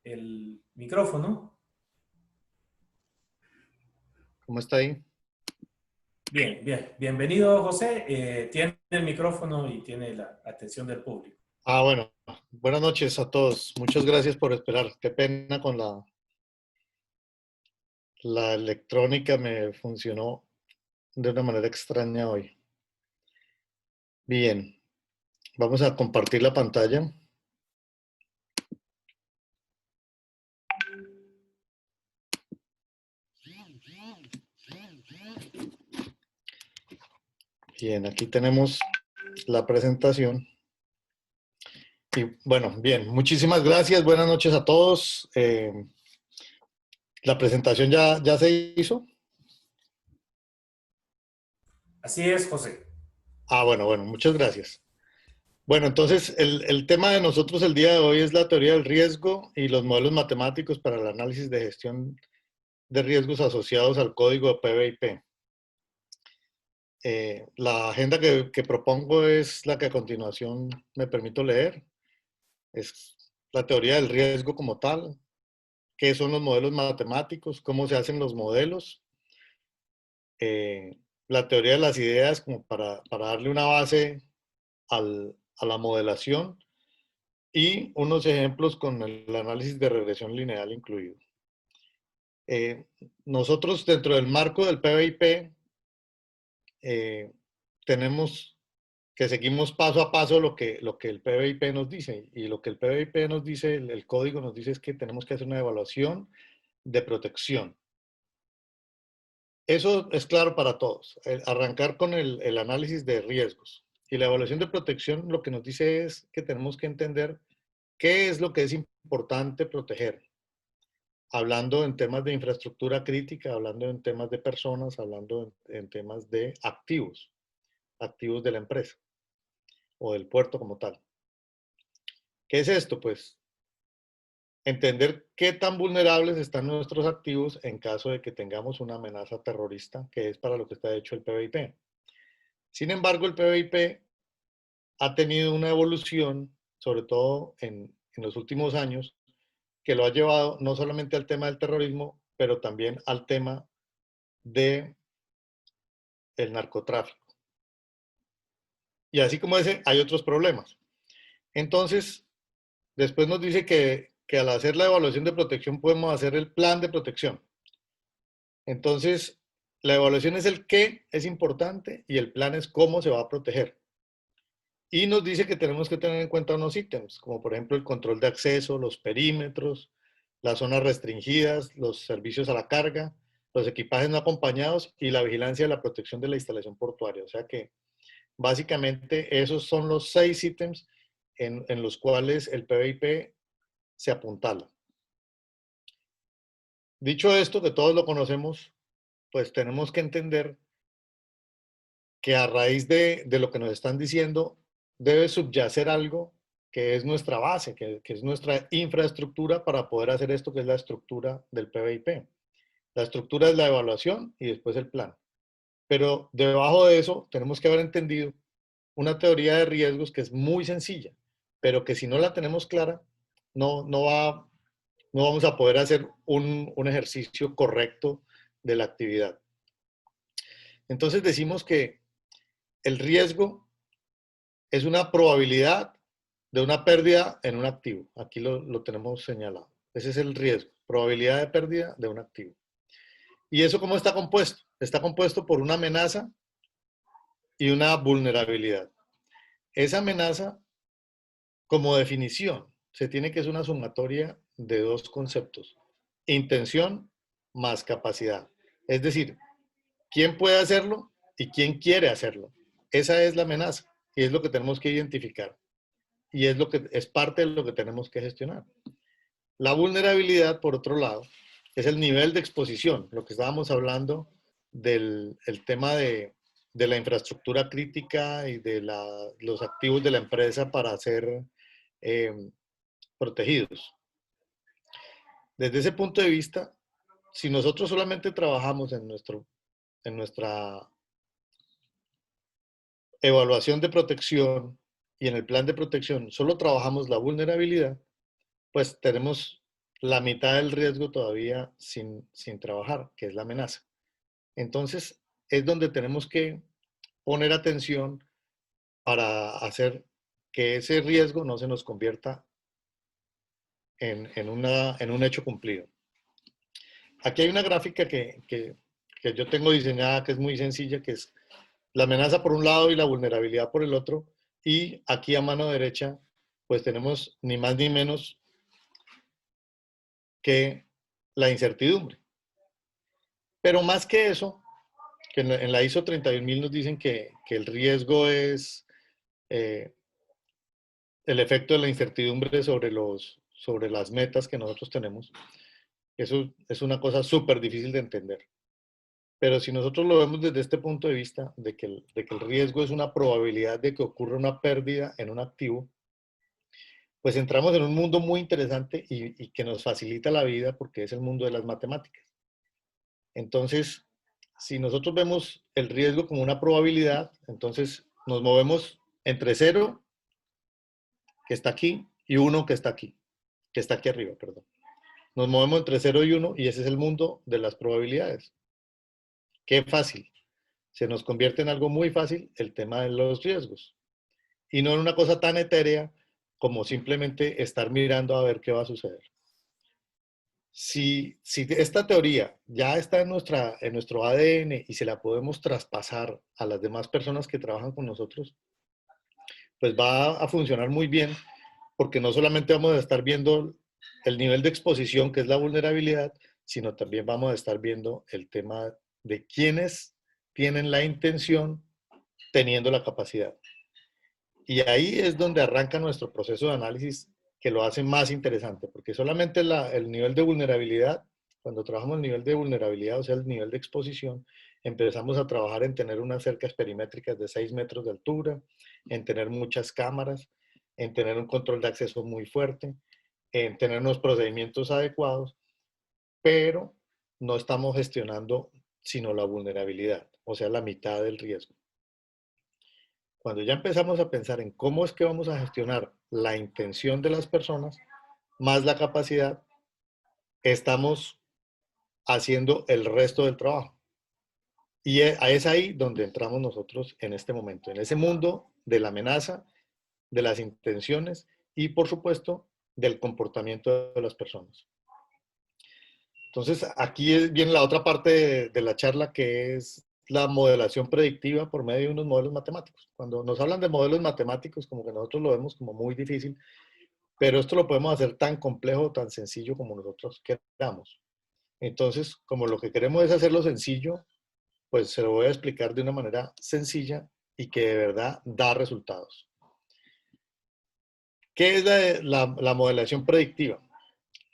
el micrófono. ¿Cómo está ahí? Bien, bien. Bienvenido, José. Tiene el micrófono y tiene la atención del público. Bueno, buenas noches a todos. Muchas gracias por esperar. Qué pena con la electrónica, me funcionó de una manera extraña hoy. Bien, vamos a compartir la pantalla. Bien, aquí tenemos la presentación. Y bueno, bien, muchísimas gracias. Buenas noches a todos. La presentación ya se hizo. Así es, José. Bueno, muchas gracias. Bueno, entonces el tema de nosotros el día de hoy es la teoría del riesgo y los modelos matemáticos para el análisis de gestión de riesgos asociados al código PBIP. La agenda que propongo es la que a continuación me permito leer. Es la teoría del riesgo como tal, qué son los modelos matemáticos, cómo se hacen los modelos, la teoría de las ideas como para darle una base a la modelación y unos ejemplos con el análisis de regresión lineal incluido. Nosotros dentro del marco del PBIP tenemos que seguimos paso a paso lo que el PBIP nos dice. Y lo que el PBIP nos dice, el código nos dice es que tenemos que hacer una evaluación de protección. Eso es claro para todos. Arrancar con el análisis de riesgos. Y la evaluación de protección lo que nos dice es que tenemos que entender qué es lo que es importante proteger. Hablando en temas de infraestructura crítica, hablando en temas de personas, hablando en temas de activos, activos de la empresa o del puerto como tal. ¿Qué es esto? Pues entender qué tan vulnerables están nuestros activos en caso de que tengamos una amenaza terrorista, que es para lo que está hecho el PBIP. Sin embargo, el PBIP ha tenido una evolución, sobre todo en los últimos años, que lo ha llevado no solamente al tema del terrorismo, pero también al tema del narcotráfico. Y así como ese, hay otros problemas. Entonces, después nos dice que al hacer la evaluación de protección podemos hacer el plan de protección. Entonces, la evaluación es el qué, es importante, y el plan es cómo se va a proteger. Y nos dice que tenemos que tener en cuenta unos ítems, como por ejemplo el control de acceso, los perímetros, las zonas restringidas, los servicios a la carga, los equipajes no acompañados y la vigilancia de la protección de la instalación portuaria. O sea que básicamente esos son los 6 ítems en los cuales el PBIP se apuntala. Dicho esto, que todos lo conocemos, pues tenemos que entender que a raíz de lo que nos están diciendo, debe subyacer algo que es nuestra base, que es nuestra infraestructura para poder hacer esto que es la estructura del PBIP. La estructura es la evaluación y después el plan. Pero debajo de eso tenemos que haber entendido una teoría de riesgos que es muy sencilla, pero que si no la tenemos clara, no vamos a poder hacer un ejercicio correcto de la actividad. Entonces decimos que el riesgo es una probabilidad de una pérdida en un activo. Aquí lo tenemos señalado. Ese es el riesgo, probabilidad de pérdida de un activo. ¿Y eso cómo está compuesto? Está compuesto por una amenaza y una vulnerabilidad. Esa amenaza, como definición, se tiene que es una sumatoria de dos conceptos: intención más capacidad. Es decir, quién puede hacerlo y quién quiere hacerlo. Esa es la amenaza y es lo que tenemos que identificar. Y es lo que es parte de lo que tenemos que gestionar. La vulnerabilidad, por otro lado, es el nivel de exposición, lo que estábamos hablando del el tema de la infraestructura crítica y de los activos de la empresa para ser eh, protegidos. Desde ese punto de vista, si nosotros solamente trabajamos en nuestra evaluación de protección y en el plan de protección, solo trabajamos la vulnerabilidad, pues tenemos la mitad del riesgo todavía sin trabajar, que es la amenaza. Entonces, es donde tenemos que poner atención para hacer que ese riesgo no se nos convierta en un hecho cumplido. Aquí hay una gráfica que yo tengo diseñada que es muy sencilla, que es la amenaza por un lado y la vulnerabilidad por el otro. Y aquí a mano derecha, pues tenemos ni más ni menos que la incertidumbre. Pero más que eso, que en la ISO 31000 nos dicen que el riesgo es eh, el efecto de la incertidumbre sobre las metas que nosotros tenemos. Eso es una cosa súper difícil de entender. Pero si nosotros lo vemos desde este punto de vista, de que el riesgo es una probabilidad de que ocurra una pérdida en un activo, pues entramos en un mundo muy interesante y que nos facilita la vida porque es el mundo de las matemáticas. Entonces, si nosotros vemos el riesgo como una probabilidad, entonces nos movemos entre 0, que está aquí, y 1, que está aquí arriba, perdón. Nos movemos entre 0 y 1 y ese es el mundo de las probabilidades. Qué fácil. Se nos convierte en algo muy fácil el tema de los riesgos. Y no en una cosa tan etérea como simplemente estar mirando a ver qué va a suceder. Si esta teoría ya está en nuestro ADN y se la podemos traspasar a las demás personas que trabajan con nosotros, pues va a funcionar muy bien, porque no solamente vamos a estar viendo el nivel de exposición, que es la vulnerabilidad, sino también vamos a estar viendo el tema de quiénes tienen la intención teniendo la capacidad. Y ahí es donde arranca nuestro proceso de análisis que lo hace más interesante, porque solamente el nivel de vulnerabilidad, cuando trabajamos el nivel de vulnerabilidad, o sea, el nivel de exposición, empezamos a trabajar en tener unas cercas perimétricas de 6 metros de altura, en tener muchas cámaras, en tener un control de acceso muy fuerte, en tener unos procedimientos adecuados, pero no estamos gestionando sino la vulnerabilidad, o sea, la mitad del riesgo. Cuando ya empezamos a pensar en cómo es que vamos a gestionar la intención de las personas, más la capacidad, estamos haciendo el resto del trabajo. Y es ahí donde entramos nosotros en este momento, en ese mundo de la amenaza, de las intenciones y, por supuesto, del comportamiento de las personas. Entonces, aquí viene la otra parte de la charla, que es la modelación predictiva por medio de unos modelos matemáticos. Cuando nos hablan de modelos matemáticos, como que nosotros lo vemos como muy difícil, pero esto lo podemos hacer tan complejo, tan sencillo como nosotros queramos. Entonces, como lo que queremos es hacerlo sencillo, pues se lo voy a explicar de una manera sencilla y que de verdad da resultados. ¿Qué es la modelación predictiva?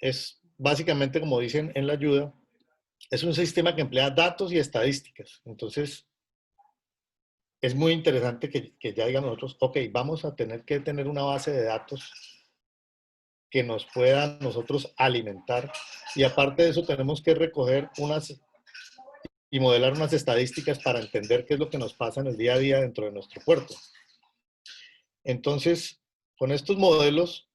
Es básicamente, como dicen en la ayuda, es un sistema que emplea datos y estadísticas. Entonces, es muy interesante que ya digamos nosotros, ok, vamos a tener que tener una base de datos que nos pueda nosotros alimentar. Y aparte de eso, tenemos que recoger y modelar unas estadísticas para entender qué es lo que nos pasa en el día a día dentro de nuestro puerto. Entonces, con estos modelos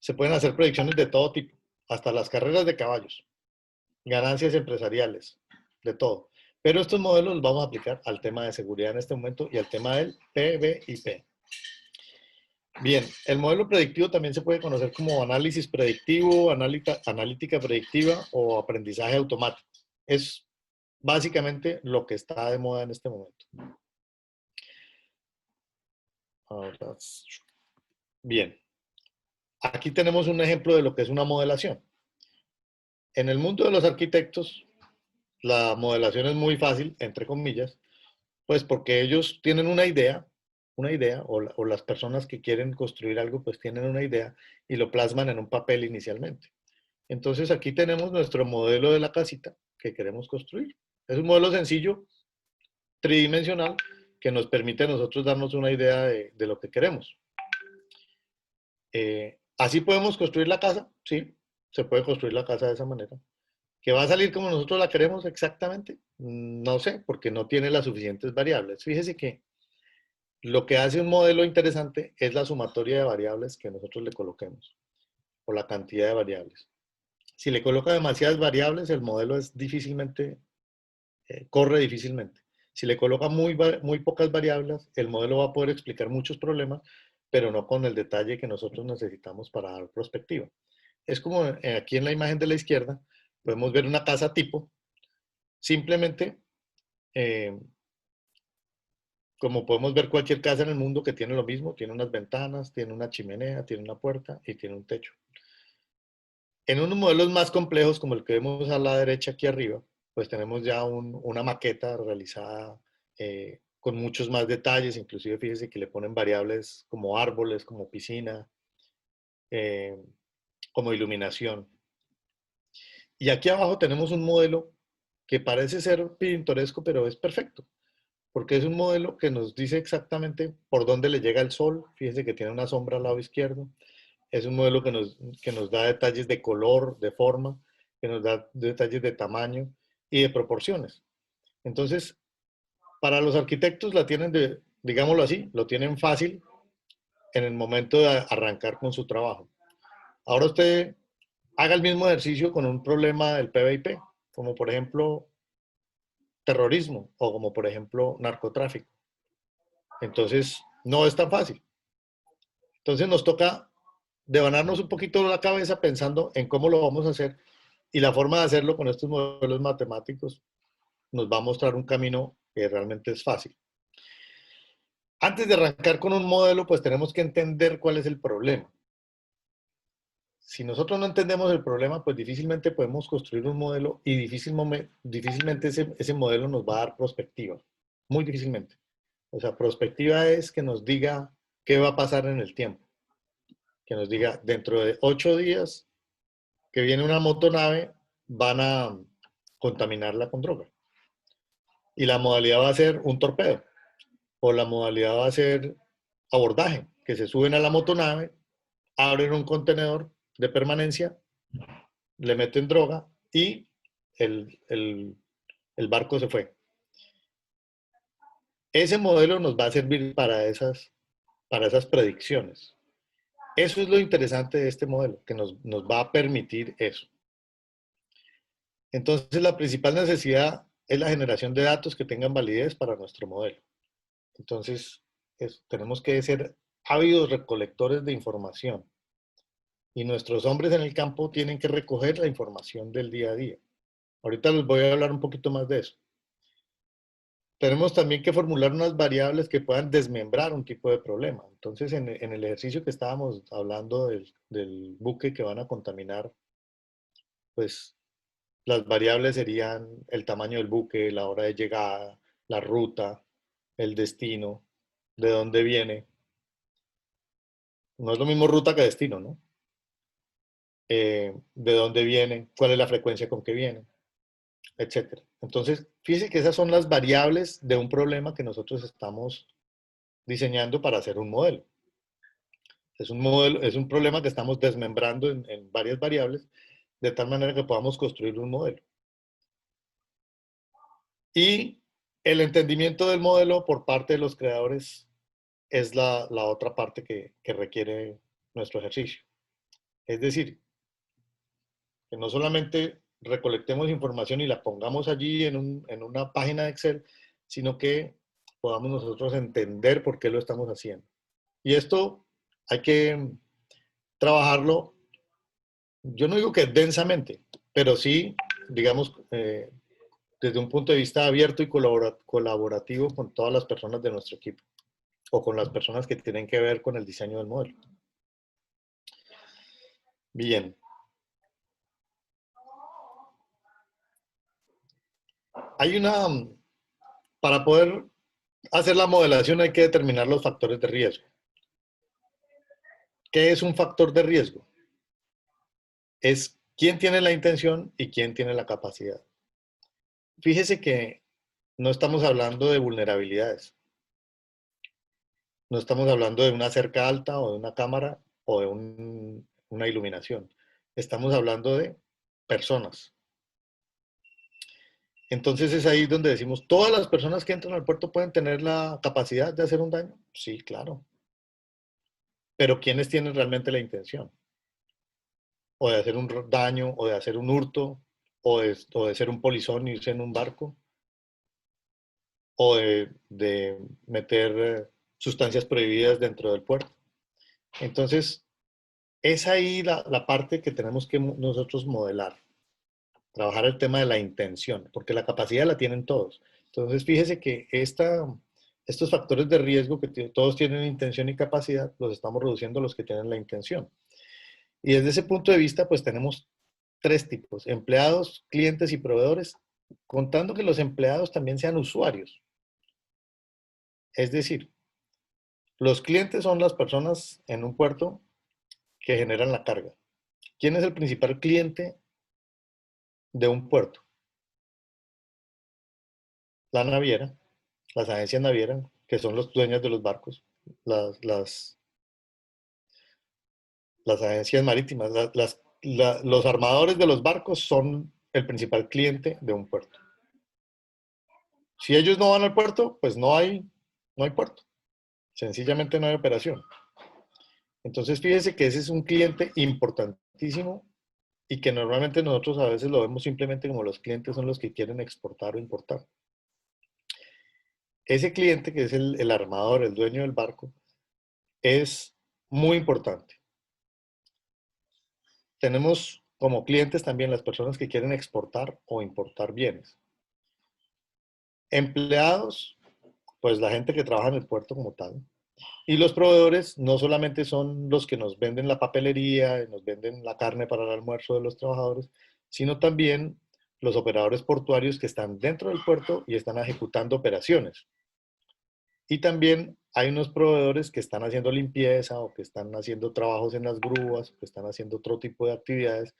se pueden hacer predicciones de todo tipo, hasta las carreras de caballos, ganancias empresariales, de todo. Pero estos modelos los vamos a aplicar al tema de seguridad en este momento y al tema del PBIP. Bien, el modelo predictivo también se puede conocer como análisis predictivo, analítica predictiva o aprendizaje automático. Es básicamente lo que está de moda en este momento. Ahora, bien, aquí tenemos un ejemplo de lo que es una modelación. En el mundo de los arquitectos, la modelación es muy fácil, entre comillas, pues porque ellos tienen una idea, o las personas que quieren construir algo, pues tienen una idea y lo plasman en un papel inicialmente. Entonces aquí tenemos nuestro modelo de la casita que queremos construir. Es un modelo sencillo, tridimensional, que nos permite a nosotros darnos una idea de lo que queremos. Así podemos construir la casa, sí, se puede construir la casa de esa manera. ¿Que va a salir como nosotros la queremos exactamente? No sé, porque no tiene las suficientes variables. Fíjese que lo que hace un modelo interesante es la sumatoria de variables que nosotros le coloquemos, o la cantidad de variables. Si le coloca demasiadas variables, el modelo es difícilmente, corre difícilmente. Si le coloca muy pocas variables, el modelo va a poder explicar muchos problemas, pero no con el detalle que nosotros necesitamos para dar perspectiva. Es como aquí en la imagen de la izquierda, podemos ver una casa tipo, simplemente eh, como podemos ver cualquier casa en el mundo que tiene lo mismo, tiene unas ventanas, tiene una chimenea, tiene una puerta y tiene un techo. En unos modelos más complejos, como el que vemos a la derecha aquí arriba, pues tenemos ya una maqueta realizada con muchos más detalles, inclusive fíjese que le ponen variables como árboles, como piscina, eh, como iluminación. Y aquí abajo tenemos un modelo que parece ser pintoresco, pero es perfecto, porque es un modelo que nos dice exactamente por dónde le llega el sol. Fíjese que tiene una sombra al lado izquierdo. Es un modelo que nos da detalles de color, de forma, que nos da detalles de tamaño y de proporciones. Entonces, para los arquitectos la tienen, digámoslo así, lo tienen fácil en el momento de arrancar con su trabajo. Ahora usted haga el mismo ejercicio con un problema del PBIP, como por ejemplo terrorismo o como por ejemplo narcotráfico. Entonces, no es tan fácil. Entonces nos toca devanarnos un poquito la cabeza pensando en cómo lo vamos a hacer y la forma de hacerlo con estos modelos matemáticos nos va a mostrar un camino que realmente es fácil. Antes de arrancar con un modelo, pues tenemos que entender cuál es el problema. Si nosotros no entendemos el problema, pues difícilmente podemos construir un modelo y difícilmente ese modelo nos va a dar prospectiva. Muy difícilmente. O sea, prospectiva es que nos diga qué va a pasar en el tiempo. Que nos diga, dentro de 8 días que viene una motonave, van a contaminarla con droga. Y la modalidad va a ser un torpedo. O la modalidad va a ser abordaje, que se suben a la motonave, abren un contenedor de permanencia, le meten droga y el barco se fue. Ese modelo nos va a servir para esas predicciones. Eso es lo interesante de este modelo, que nos va a permitir eso. Entonces, la principal necesidad es la generación de datos que tengan validez para nuestro modelo. Entonces, tenemos que ser ávidos recolectores de información. Y nuestros hombres en el campo tienen que recoger la información del día a día. Ahorita les voy a hablar un poquito más de eso. Tenemos también que formular unas variables que puedan desmembrar un tipo de problema. Entonces, en el ejercicio que estábamos hablando del buque que van a contaminar, pues las variables serían el tamaño del buque, la hora de llegada, la ruta, el destino, de dónde viene. No es lo mismo ruta que destino, ¿no? De dónde viene, cuál es la frecuencia con que viene, etcétera. Entonces, fíjense que esas son las variables de un problema que nosotros estamos diseñando para hacer un modelo. Es un modelo, es un problema que estamos desmembrando en varias variables de tal manera que podamos construir un modelo. Y el entendimiento del modelo por parte de los creadores es la otra parte que requiere nuestro ejercicio. Es decir, que no solamente recolectemos información y la pongamos allí en una página de Excel, sino que podamos nosotros entender por qué lo estamos haciendo. Y esto hay que trabajarlo, yo no digo que densamente, pero sí, digamos, desde un punto de vista abierto y colaborativo con todas las personas de nuestro equipo o con las personas que tienen que ver con el diseño del modelo. Bien. Hay una, para poder hacer la modelación hay que determinar los factores de riesgo. ¿Qué es un factor de riesgo? Es quién tiene la intención y quién tiene la capacidad. Fíjese que no estamos hablando de vulnerabilidades. No estamos hablando de una cerca alta o de una cámara o de una iluminación. Estamos hablando de personas. Entonces es ahí donde decimos, ¿todas las personas que entran al puerto pueden tener la capacidad de hacer un daño? Sí, claro. Pero ¿quiénes tienen realmente la intención? o de hacer un daño, o de hacer un hurto, o de ser un polizón y irse en un barco, o de meter sustancias prohibidas dentro del puerto. Entonces, es ahí la parte que tenemos que nosotros modelar, trabajar el tema de la intención, porque la capacidad la tienen todos. Entonces, fíjese que estos factores de riesgo que todos tienen intención y capacidad, los estamos reduciendo a los que tienen la intención. Y desde ese punto de vista, pues tenemos tres tipos, empleados, clientes y proveedores, contando que los empleados también sean usuarios. Es decir, los clientes son las personas en un puerto que generan la carga. ¿Quién es el principal cliente de un puerto? La naviera, las agencias navieras, que son los dueños de los barcos, las, las, las agencias marítimas, los armadores de los barcos son el principal cliente de un puerto. Si ellos no van al puerto, pues no hay puerto. Sencillamente no hay operación. Entonces, fíjese que ese es un cliente importantísimo y que normalmente nosotros a veces lo vemos simplemente como los clientes son los que quieren exportar o importar. Ese cliente, que es el armador, el dueño del barco, es muy importante. Tenemos como clientes también las personas que quieren exportar o importar bienes. Empleados, pues la gente que trabaja en el puerto como tal. Y los proveedores no solamente son los que nos venden la papelería, nos venden la carne para el almuerzo de los trabajadores, sino también los operadores portuarios que están dentro del puerto y están ejecutando operaciones. Y también hay unos proveedores que están haciendo limpieza o que están haciendo trabajos en las grúas, que están haciendo otro tipo de actividades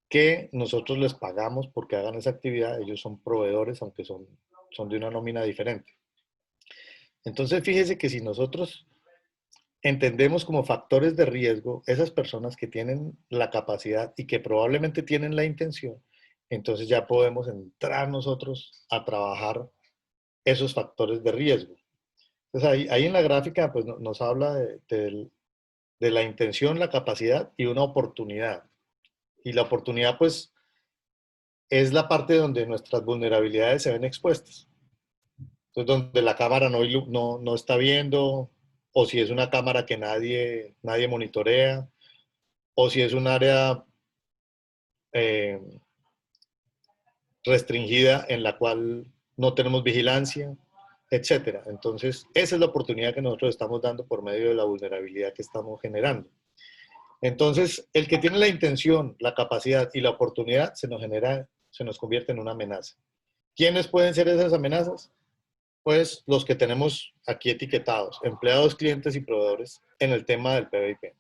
que nosotros les pagamos porque hagan esa actividad. Ellos son proveedores, aunque son de una nómina diferente. Entonces, fíjese que si nosotros entendemos como factores de riesgo esas personas que tienen la capacidad y que probablemente tienen la intención, entonces ya podemos entrar nosotros a trabajar esos factores de riesgo. Entonces ahí en la gráfica pues nos habla de la intención, la capacidad y una oportunidad. Y la oportunidad pues es la parte donde nuestras vulnerabilidades se ven expuestas. Entonces donde la cámara no está viendo, o si es una cámara que nadie monitorea, o si es un área eh, restringida en la cual no tenemos vigilancia, etcétera. Entonces, esa es la oportunidad que nosotros estamos dando por medio de la vulnerabilidad que estamos generando. Entonces, el que tiene la intención, la capacidad y la oportunidad se nos convierte en una amenaza. ¿Quiénes pueden ser esas amenazas? Pues los que tenemos aquí etiquetados, empleados, clientes y proveedores en el tema del PVP.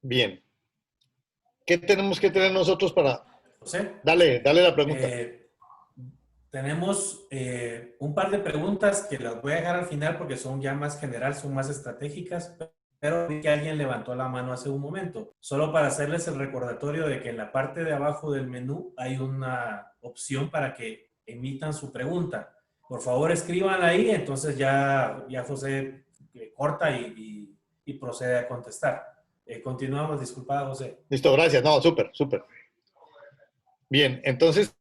Bien, ¿qué tenemos que tener nosotros para... José, Dale la pregunta. eh, tenemos un par de preguntas que las voy a dejar al final porque son ya más general, son más estratégicas, pero vi que alguien levantó la mano hace un momento. Solo para hacerles el recordatorio de que en la parte de abajo del menú hay una opción para que emitan su pregunta. Por favor, escríbanla ahí, entonces ya José corta y procede a contestar. Continuamos, disculpada, José. Listo, gracias. No, súper, súper. Bien, entonces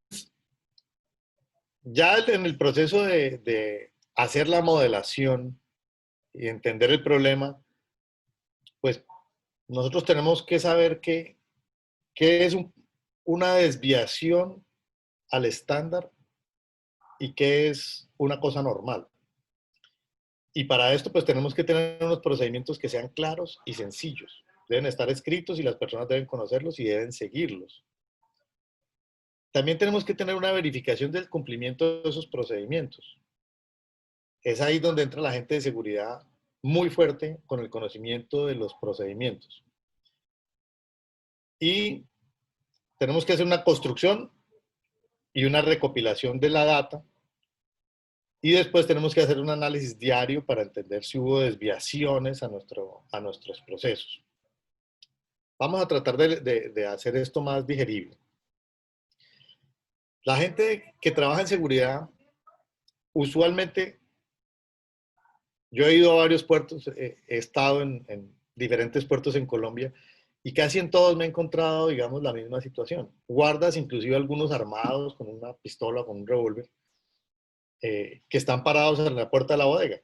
ya en el proceso de hacer la modelación y entender el problema, pues nosotros tenemos que saber qué es una desviación al estándar y qué es una cosa normal. Y para esto, pues tenemos que tener unos procedimientos que sean claros y sencillos. Deben estar escritos y las personas deben conocerlos y deben seguirlos. También tenemos que tener una verificación del cumplimiento de esos procedimientos. Es ahí donde entra la gente de seguridad muy fuerte con el conocimiento de los procedimientos. Y tenemos que hacer una construcción y una recopilación de la data. Y después tenemos que hacer un análisis diario para entender si hubo desviaciones a nuestros procesos. Vamos a tratar de hacer esto más digerible. La gente que trabaja en seguridad, usualmente, Yo he ido a varios puertos, he estado en diferentes puertos en Colombia y casi en todos me he encontrado, digamos, la misma situación. Guardas, inclusive algunos armados con una pistola, con un revólver, que están parados en la puerta de la bodega.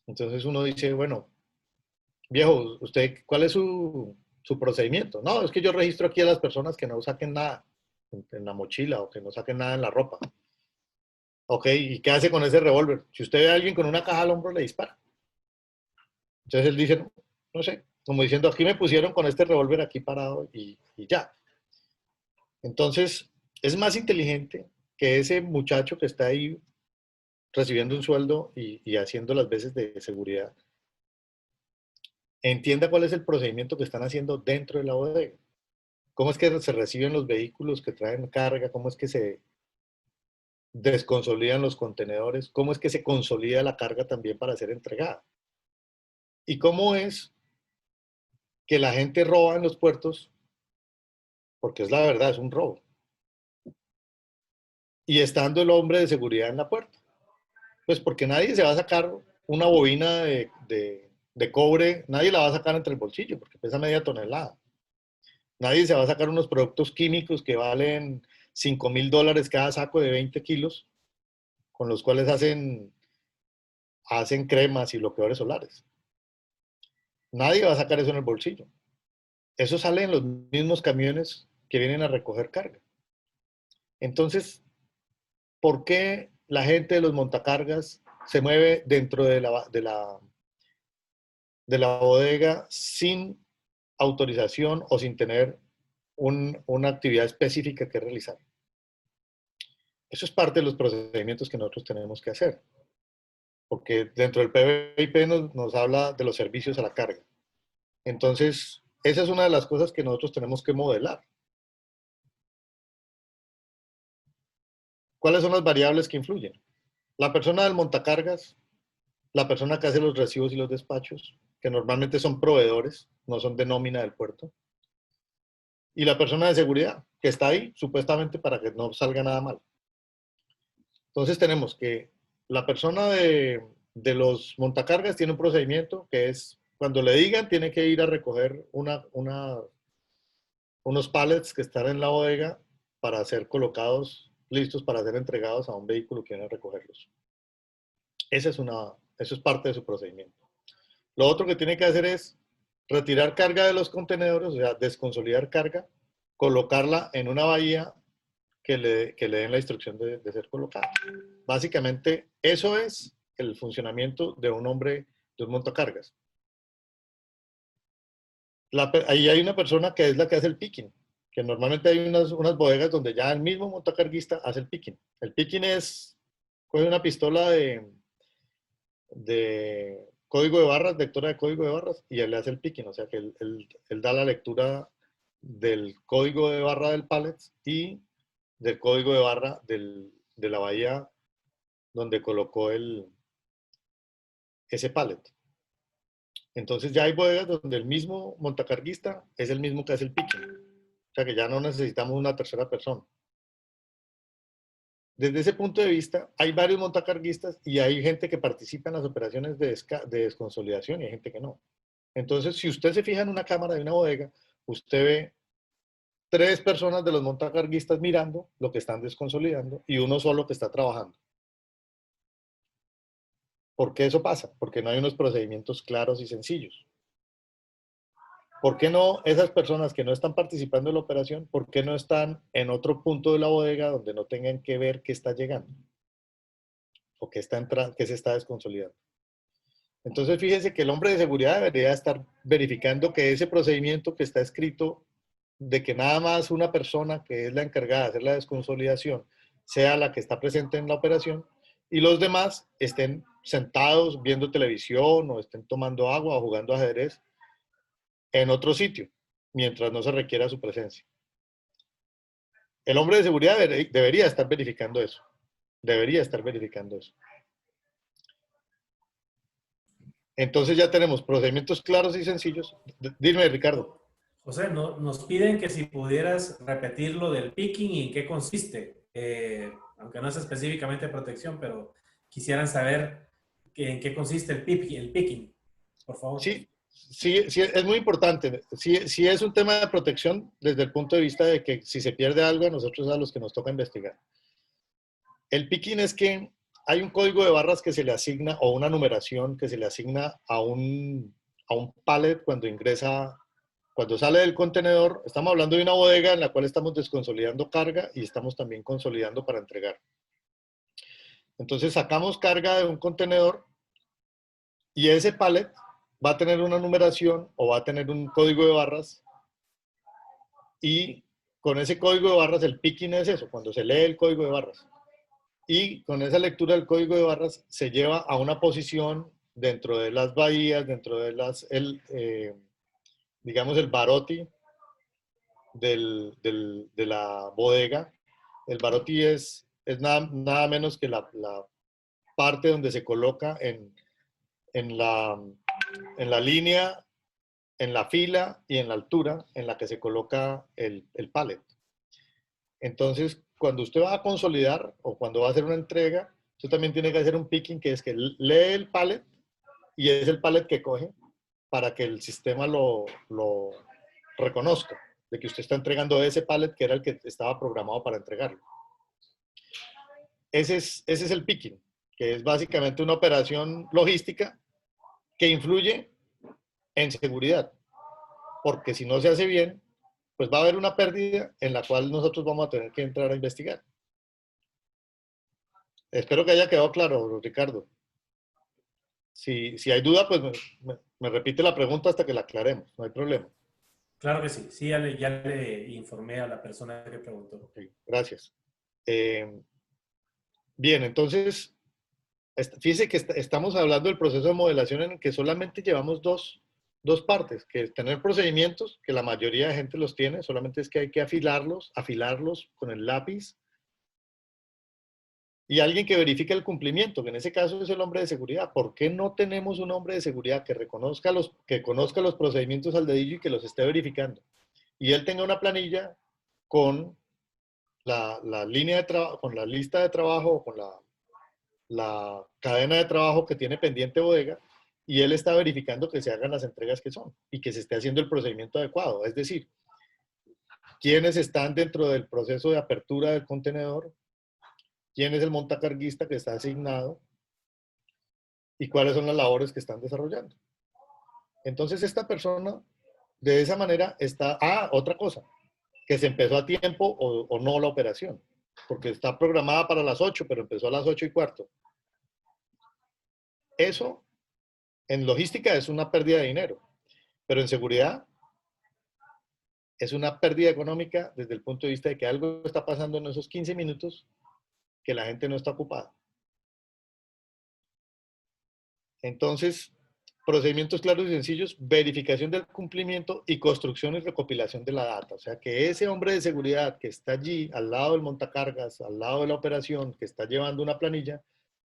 Entonces uno dice, bueno, viejo, ¿usted cuál es su procedimiento? No, es que yo registro aquí a las personas que no saquen nada en la mochila o que no saquen nada en la ropa. Ok, ¿y qué hace con ese revólver? Si usted ve a alguien con una caja al hombro, le dispara. Entonces él dice, no, no sé, como diciendo, aquí me pusieron con este revólver aquí parado y ya. Entonces, es más inteligente que ese muchacho que está ahí recibiendo un sueldo y haciendo las veces de seguridad, entienda cuál es el procedimiento que están haciendo dentro de la bodega. Cómo es que se reciben los vehículos que traen carga, cómo es que se desconsolidan los contenedores, cómo es que se consolida la carga también para ser entregada. Y cómo es que la gente roba en los puertos, porque es la verdad, es un robo. Y estando el hombre de seguridad en la puerta. Pues porque nadie se va a sacar una bobina de cobre, nadie la va a sacar entre el bolsillo porque pesa media tonelada. Nadie se va a sacar unos productos químicos que valen $5.000 cada saco de 20 kilos, con los cuales hacen cremas y bloqueadores solares. Nadie va a sacar eso en el bolsillo. Eso sale en los mismos camiones que vienen a recoger carga. Entonces, ¿por qué la gente de los montacargas se mueve dentro de la bodega sin autorización o sin tener una actividad específica que realizar? Eso es parte de los procedimientos que nosotros tenemos que hacer, porque dentro del PVIP nos habla de los servicios a la carga. Entonces, esa es una de las cosas que nosotros tenemos que modelar. ¿Cuáles son las variables que influyen? La persona del montacargas, la persona que hace los recibos y los despachos, que normalmente son proveedores, no son de nómina del puerto, y la persona de seguridad, que está ahí supuestamente para que no salga nada mal. Entonces tenemos que la persona de los montacargas tiene un procedimiento que es, cuando le digan, tiene que ir a recoger unos pallets que están en la bodega para ser colocados, listos para ser entregados a un vehículo que viene a recogerlos. Eso es parte de su procedimiento. Lo otro que tiene que hacer es retirar carga de los contenedores, o sea, desconsolidar carga, colocarla en una bahía que le den la instrucción de ser colocada. Básicamente, eso es el funcionamiento de un hombre, de un montacargas. Ahí hay una persona que es la que hace el picking, que normalmente hay unas bodegas donde ya el mismo montacarguista hace el picking. El picking es, coge una pistola de código de barras, lectora de código de barras, y él le hace el picking, o sea que él da la lectura del código de barra del pallet y del código de barra de la bahía donde colocó ese pallet. Entonces ya hay bodegas donde el mismo montacarguista es el mismo que hace el picking. O sea que ya no necesitamos una tercera persona. Desde ese punto de vista, hay varios montacarguistas y hay gente que participa en las operaciones de desconsolidación y hay gente que no. Entonces, si usted se fija en una cámara de una bodega, usted ve 3 personas de los montacarguistas mirando lo que están desconsolidando y uno solo que está trabajando. ¿Por qué eso pasa? Porque no hay unos procedimientos claros y sencillos. ¿Por qué no esas personas que no están participando en la operación, por qué no están en otro punto de la bodega donde no tengan que ver qué está llegando o qué se está desconsolidando? Entonces, fíjese que el hombre de seguridad debería estar verificando que ese procedimiento que está escrito de que nada más una persona que es la encargada de hacer la desconsolidación sea la que está presente en la operación y los demás estén sentados viendo televisión o estén tomando agua o jugando ajedrez en otro sitio, mientras no se requiera su presencia. El hombre de seguridad debería estar verificando eso. Debería estar verificando eso. Entonces ya tenemos procedimientos claros y sencillos. Dime, Ricardo. José, nos piden que si pudieras repetir lo del picking y en qué consiste, aunque no es específicamente protección, pero quisieran saber en qué consiste el picking, por favor. Sí, sí, sí, es muy importante. Sí, sí es un tema de protección desde el punto de vista de que si se pierde algo, a nosotros a los que nos toca investigar. El picking es que hay un código de barras que se le asigna, o una numeración que se le asigna a un pallet cuando ingresa, cuando sale del contenedor. Estamos hablando de una bodega en la cual estamos desconsolidando carga y estamos también consolidando para entregar. Entonces sacamos carga de un contenedor y ese pallet va a tener una numeración o va a tener un código de barras, y con ese código de barras, el picking es eso, cuando se lee el código de barras. Y con esa lectura del código de barras se lleva a una posición dentro de las bahías, dentro de digamos, el baroti de la bodega. El baroti es nada menos que la parte donde se coloca en la, en la línea, en la fila y en la altura en la que se coloca el pallet. Entonces, cuando usted va a consolidar o cuando va a hacer una entrega, usted también tiene que hacer un picking, que es que lee el pallet y es el pallet que coge para que el sistema lo reconozca, de que usted está entregando ese pallet que era el que estaba programado para entregarlo. Ese es el picking, que es básicamente una operación logística que influye en seguridad, porque si no se hace bien, pues va a haber una pérdida en la cual nosotros vamos a tener que entrar a investigar. Espero que haya quedado claro, Ricardo. Si hay duda, pues me repite la pregunta hasta que la aclaremos, no hay problema. Claro que sí, sí, ya le informé a la persona que preguntó. Okay, gracias. Bien, entonces, fíjese que estamos hablando del proceso de modelación en el que solamente llevamos dos partes, que es tener procedimientos, que la mayoría de gente los tiene, solamente es que hay que afilarlos con el lápiz, y alguien que verifique el cumplimiento, que en ese caso es el hombre de seguridad. ¿Por qué no tenemos un hombre de seguridad que conozca los procedimientos al dedillo y que los esté verificando? Y él tenga una planilla con la línea de trabajo, con la lista de trabajo, con la cadena de trabajo que tiene pendiente bodega, y él está verificando que se hagan las entregas que son y que se esté haciendo el procedimiento adecuado. Es decir, quiénes están dentro del proceso de apertura del contenedor, quién es el montacarguista que está asignado y cuáles son las labores que están desarrollando. Entonces esta persona, de esa manera, está... Ah, otra cosa, que se empezó a tiempo o no la operación, porque está programada para las 8, pero empezó a las 8:15. Eso en logística es una pérdida de dinero, pero en seguridad es una pérdida económica desde el punto de vista de que algo está pasando en esos 15 minutos que la gente no está ocupada. Entonces, procedimientos claros y sencillos, verificación del cumplimiento y construcción y recopilación de la data. O sea, que ese hombre de seguridad que está allí, al lado del montacargas, al lado de la operación, que está llevando una planilla,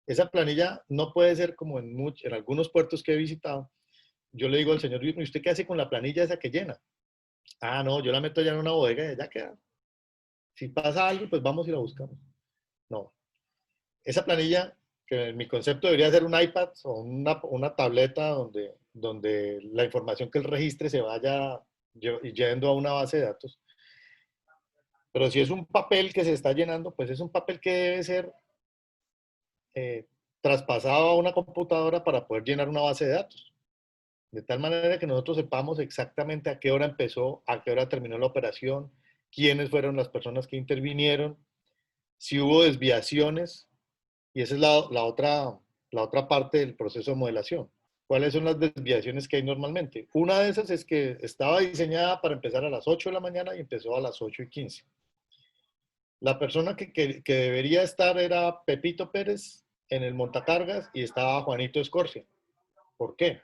esa planilla no puede ser como en algunos puertos que he visitado. Yo le digo al señor, ¿y usted qué hace con la planilla esa que llena? Ah, no, yo la meto ya en una bodega y ya queda. Si pasa algo, pues vamos y la buscamos. No. Esa planilla, que en mi concepto debería ser un iPad o una tableta donde la información que él registre se vaya yendo a una base de datos. Pero si es un papel que se está llenando, pues es un papel que debe ser eh, traspasado a una computadora para poder llenar una base de datos. De tal manera que nosotros sepamos exactamente a qué hora empezó, a qué hora terminó la operación, quiénes fueron las personas que intervinieron, si hubo desviaciones, y esa es la otra parte del proceso de modelación. ¿Cuáles son las desviaciones que hay normalmente? Una de esas es que estaba diseñada para empezar a las 8 de la mañana y empezó a las 8:15. La persona que debería estar era Pepito Pérez en el montacargas y estaba Juanito Escorcia. ¿Por qué?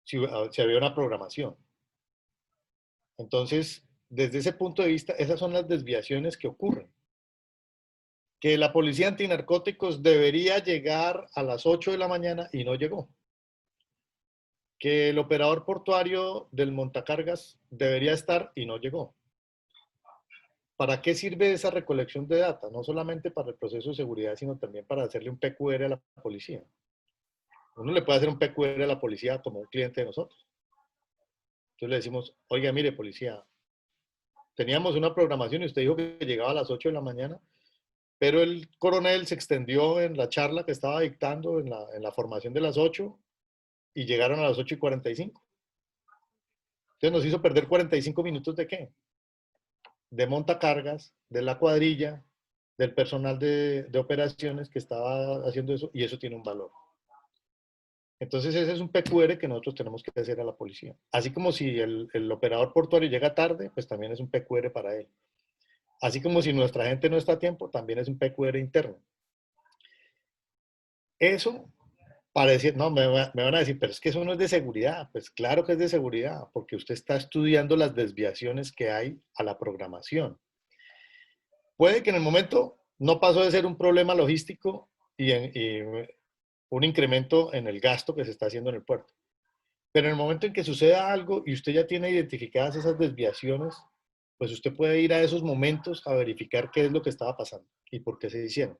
Si había una programación. Entonces, desde ese punto de vista, esas son las desviaciones que ocurren. Que la policía antinarcóticos debería llegar a las 8 de la mañana y no llegó. Que el operador portuario del montacargas debería estar y no llegó. ¿Para qué sirve esa recolección de data? No solamente para el proceso de seguridad, sino también para hacerle un PQR a la policía. Uno le puede hacer un PQR a la policía como un cliente de nosotros. Entonces le decimos, oiga, mire, policía, teníamos una programación y usted dijo que llegaba a las 8 de la mañana, pero el coronel se extendió en la charla que estaba dictando en la formación de las 8 y llegaron a las 8:45. Entonces nos hizo perder 45 minutos de qué? De montacargas, de la cuadrilla, del personal de operaciones que estaba haciendo eso, y eso tiene un valor. Entonces ese es un PQR que nosotros tenemos que hacer a la policía. Así como si el operador portuario llega tarde, pues también es un PQR para él. Así como si nuestra gente no está a tiempo, también es un PQR interno. Eso parece, no, me van a decir, pero es que eso no es de seguridad. Pues claro que es de seguridad, porque usted está estudiando las desviaciones que hay a la programación. Puede que en el momento no pasó de ser un problema logístico y un incremento en el gasto que se está haciendo en el puerto. Pero en el momento en que suceda algo y usted ya tiene identificadas esas desviaciones, pues usted puede ir a esos momentos a verificar qué es lo que estaba pasando y por qué se hicieron.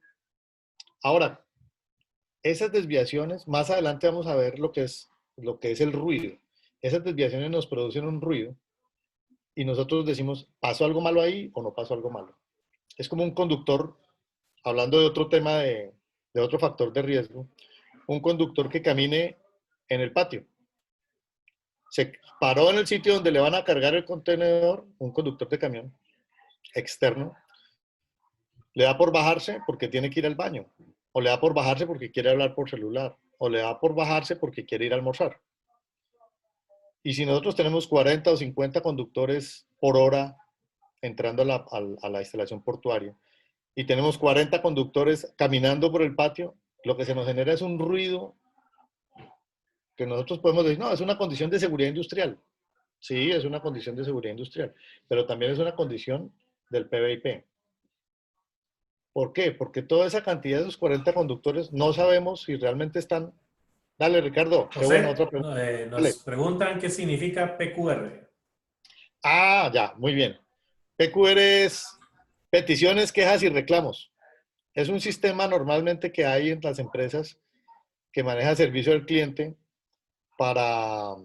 Ahora, esas desviaciones, más adelante vamos a ver lo que es el ruido. Esas desviaciones nos producen un ruido y nosotros decimos, ¿pasó algo malo ahí o no pasó algo malo? Es como un conductor, hablando de otro tema de otro factor de riesgo, un conductor que camine en el patio. Se paró en el sitio donde le van a cargar el contenedor, un conductor de camión externo, le da por bajarse porque tiene que ir al baño, o le da por bajarse porque quiere hablar por celular, o le da por bajarse porque quiere ir a almorzar. Y si nosotros tenemos 40 o 50 conductores por hora entrando a la instalación portuaria y tenemos 40 conductores caminando por el patio, lo que se nos genera es un ruido que nosotros podemos decir, no, es una condición de seguridad industrial. Sí, es una condición de seguridad industrial, pero también es una condición del PBIP. ¿Por qué? Porque toda esa cantidad de esos 40 conductores no sabemos si realmente están. Dale, Ricardo, qué bueno, José, otra pregunta. nos Dale. preguntan qué significa PQR. Ah, ya, muy bien. PQR es peticiones, quejas y reclamos. Es un sistema normalmente que hay en las empresas que maneja servicio al cliente para,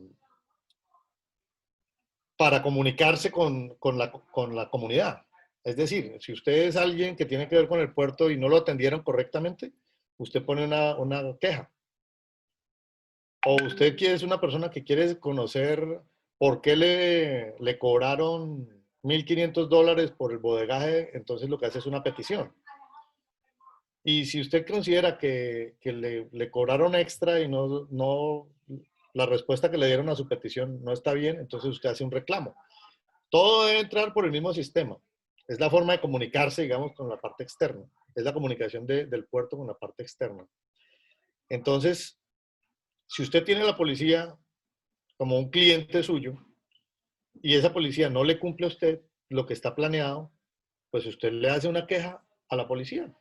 para comunicarse con la comunidad. Es decir, si usted es alguien que tiene que ver con el puerto y no lo atendieron correctamente, usted pone una queja. O usted es una persona que quiere conocer por qué le cobraron $1,500 por el bodegaje, entonces lo que hace es una petición. Y si usted considera que le cobraron extra y la respuesta que le dieron a su petición no está bien, entonces usted hace un reclamo. Todo debe entrar por el mismo sistema. Es la forma de comunicarse, digamos, con la parte externa. Es la comunicación del puerto con la parte externa. Entonces, si usted tiene a la policía como un cliente suyo y esa policía no le cumple a usted lo que está planeado, pues usted le hace una queja a la policía.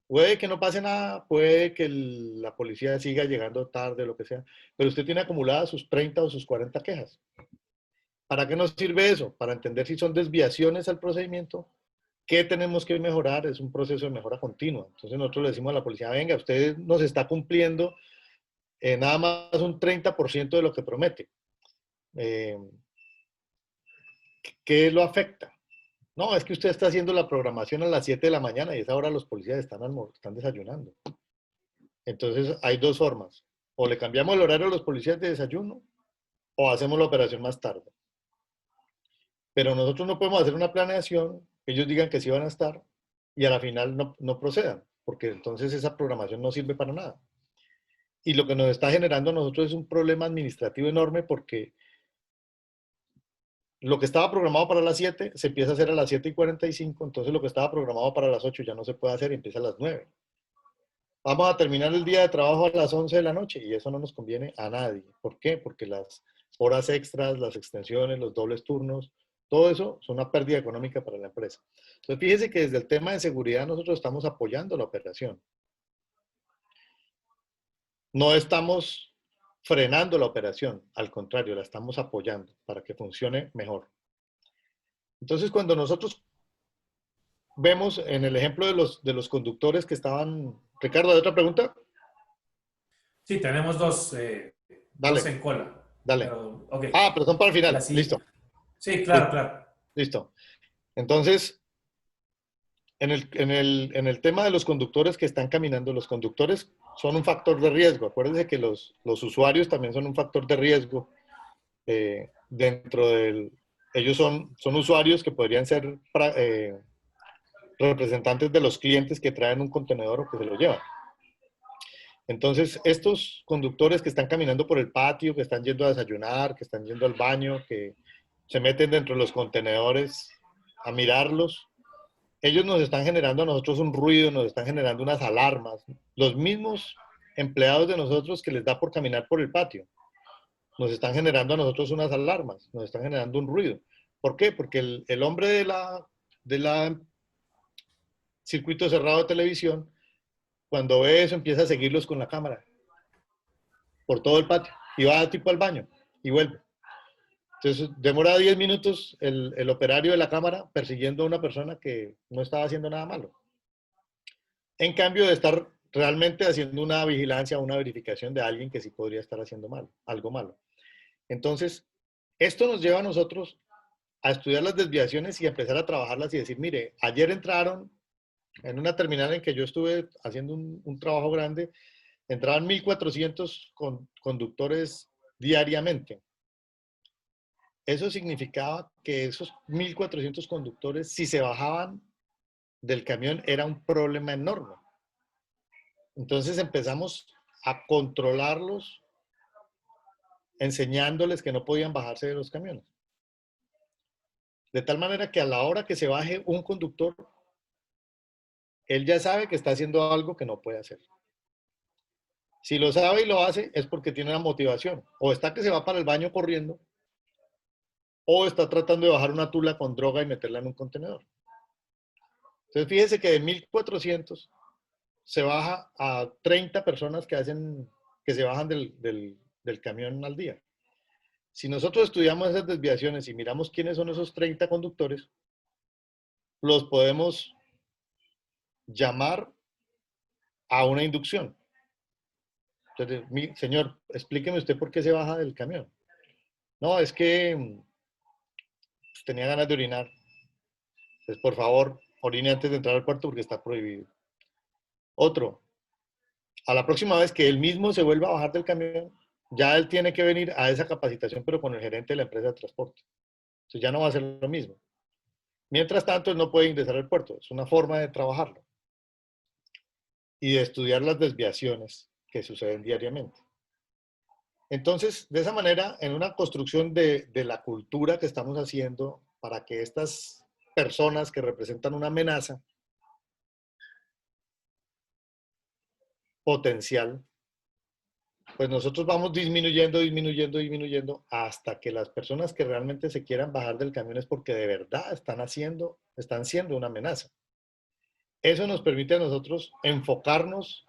Puede que no pase nada, puede que la policía siga llegando tarde, lo que sea, pero usted tiene acumuladas sus 30 o sus 40 quejas. ¿Para qué nos sirve eso? Para entender si son desviaciones al procedimiento. ¿Qué tenemos que mejorar? Es un proceso de mejora continua. Entonces nosotros le decimos a la policía, venga, usted nos está cumpliendo nada más un 30% de lo que promete. Eh, ¿Qué lo afecta? No, es que usted está haciendo la programación a las 7 de la mañana y a esa hora los policías están desayunando. Entonces hay dos formas. O le cambiamos el horario a los policías de desayuno o hacemos la operación más tarde. Pero nosotros no podemos hacer una planeación, ellos digan que sí van a estar y a la final no procedan, porque entonces esa programación no sirve para nada. Y lo que nos está generando a nosotros es un problema administrativo enorme porque lo que estaba programado para las 7 se empieza a hacer a las 7:45, entonces lo que estaba programado para las 8 ya no se puede hacer y empieza a las 9. Vamos a terminar el día de trabajo a las 11 de la noche y eso no nos conviene a nadie. ¿Por qué? Porque las horas extras, las extensiones, los dobles turnos, todo eso es una pérdida económica para la empresa. Entonces, fíjese que desde el tema de seguridad nosotros estamos apoyando la operación. No estamos frenando la operación, al contrario, la estamos apoyando para que funcione mejor. Entonces, cuando nosotros vemos en el ejemplo de los conductores que estaban... Ricardo, ¿hay otra pregunta? Sí, tenemos dos Dale, en cola. dale. Pero, ok. Ah, pero son para el La final. sí. Listo, Sí, claro, listo, claro. listo. Entonces, en el tema de los conductores que están caminando, los conductores son un factor de riesgo. Acuérdense que los usuarios también son un factor de riesgo dentro del... Ellos son usuarios que podrían ser representantes de los clientes que traen un contenedor o que se lo llevan. Entonces, estos conductores que están caminando por el patio, que están yendo a desayunar, que están yendo al baño, que se meten dentro de los contenedores a mirarlos, ellos nos están generando a nosotros un ruido, nos están generando unas alarmas. Los mismos empleados de nosotros que les da por caminar por el patio, nos están generando a nosotros unas alarmas, nos están generando un ruido. ¿Por qué? Porque el hombre de la circuito cerrado de televisión, cuando ve eso, empieza a seguirlos con la cámara por todo el patio y va tipo al baño y vuelve. Entonces, demora 10 minutos el operario de la cámara persiguiendo a una persona que no estaba haciendo nada malo. En cambio de estar realmente haciendo una vigilancia o una verificación de alguien que sí podría estar haciendo mal, algo malo. Entonces, esto nos lleva a nosotros a estudiar las desviaciones y a empezar a trabajarlas y decir, mire, ayer entraron en una terminal en que yo estuve haciendo un trabajo grande, entraban 1.400 conductores diariamente. Eso significaba que esos 1.400 conductores, si se bajaban del camión, era un problema enorme. Entonces empezamos a controlarlos, enseñándoles que no podían bajarse de los camiones. De tal manera que a la hora que se baje un conductor, él ya sabe que está haciendo algo que no puede hacer. Si lo sabe y lo hace, es porque tiene una motivación. O está que se va para el baño corriendo, o está tratando de bajar una tula con droga y meterla en un contenedor. Entonces, fíjese que de 1.400 se baja a 30 personas que se bajan del camión al día. Si nosotros estudiamos esas desviaciones y miramos quiénes son esos 30 conductores, los podemos llamar a una inducción. Entonces, señor, explíqueme usted por qué se baja del camión. No, es que pues, tenía ganas de orinar. Entonces, por favor, orine antes de entrar al puerto porque está prohibido. Otro, a la próxima vez que él mismo se vuelva a bajar del camión, ya él tiene que venir a esa capacitación, pero con el gerente de la empresa de transporte. Entonces ya no va a ser lo mismo. Mientras tanto, él no puede ingresar al puerto. Es una forma de trabajarlo y de estudiar las desviaciones que suceden diariamente. Entonces, de esa manera, en una construcción de la cultura que estamos haciendo para que estas personas que representan una amenaza potencial, pues nosotros vamos disminuyendo hasta que las personas que realmente se quieran bajar del camión es porque de verdad están siendo una amenaza. Eso nos permite a nosotros enfocarnos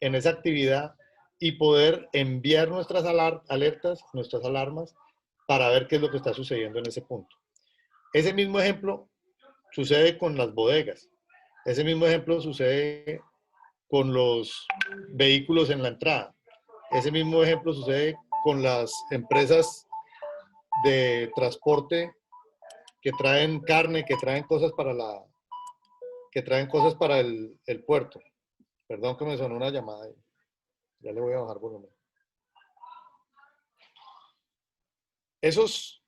en esa actividad y poder enviar nuestras alertas, nuestras alarmas, para ver qué es lo que está sucediendo en ese punto. Ese mismo ejemplo sucede con las bodegas. Ese mismo ejemplo sucede con los vehículos en la entrada. Ese mismo ejemplo sucede con las empresas de transporte que traen carne, que traen cosas para el puerto. Perdón que me sonó una llamada. Ya le voy a bajar volumen. Esos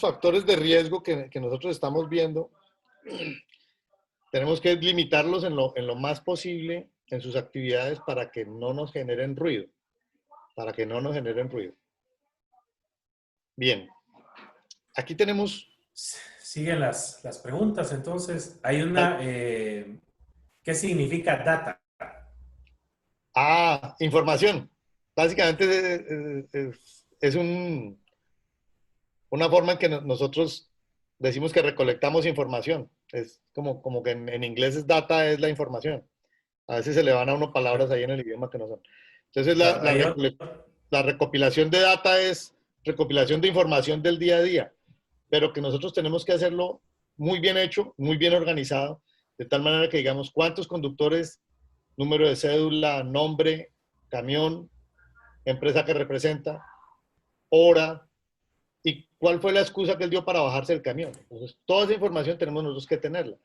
factores de riesgo que nosotros estamos viendo, tenemos que limitarlos en lo más posible en sus actividades para que no nos generen ruido. Para que no nos generen ruido. Bien. Aquí tenemos... Siguen las preguntas. Entonces, hay una, ¿qué significa data? Información. Básicamente es una forma en que nosotros decimos que recolectamos información. Es como que en inglés es data, es la información. A veces se le van a uno palabras ahí en el idioma que no son. Entonces Claro, hay otro. la recopilación de data es recopilación de información del día a día, pero que nosotros tenemos que hacerlo muy bien hecho, muy bien organizado, de tal manera que digamos cuántos conductores, número de cédula, nombre, camión, empresa que representa, hora y cuál fue la excusa que él dio para bajarse del camión. Entonces, toda esa información tenemos nosotros que tenerla.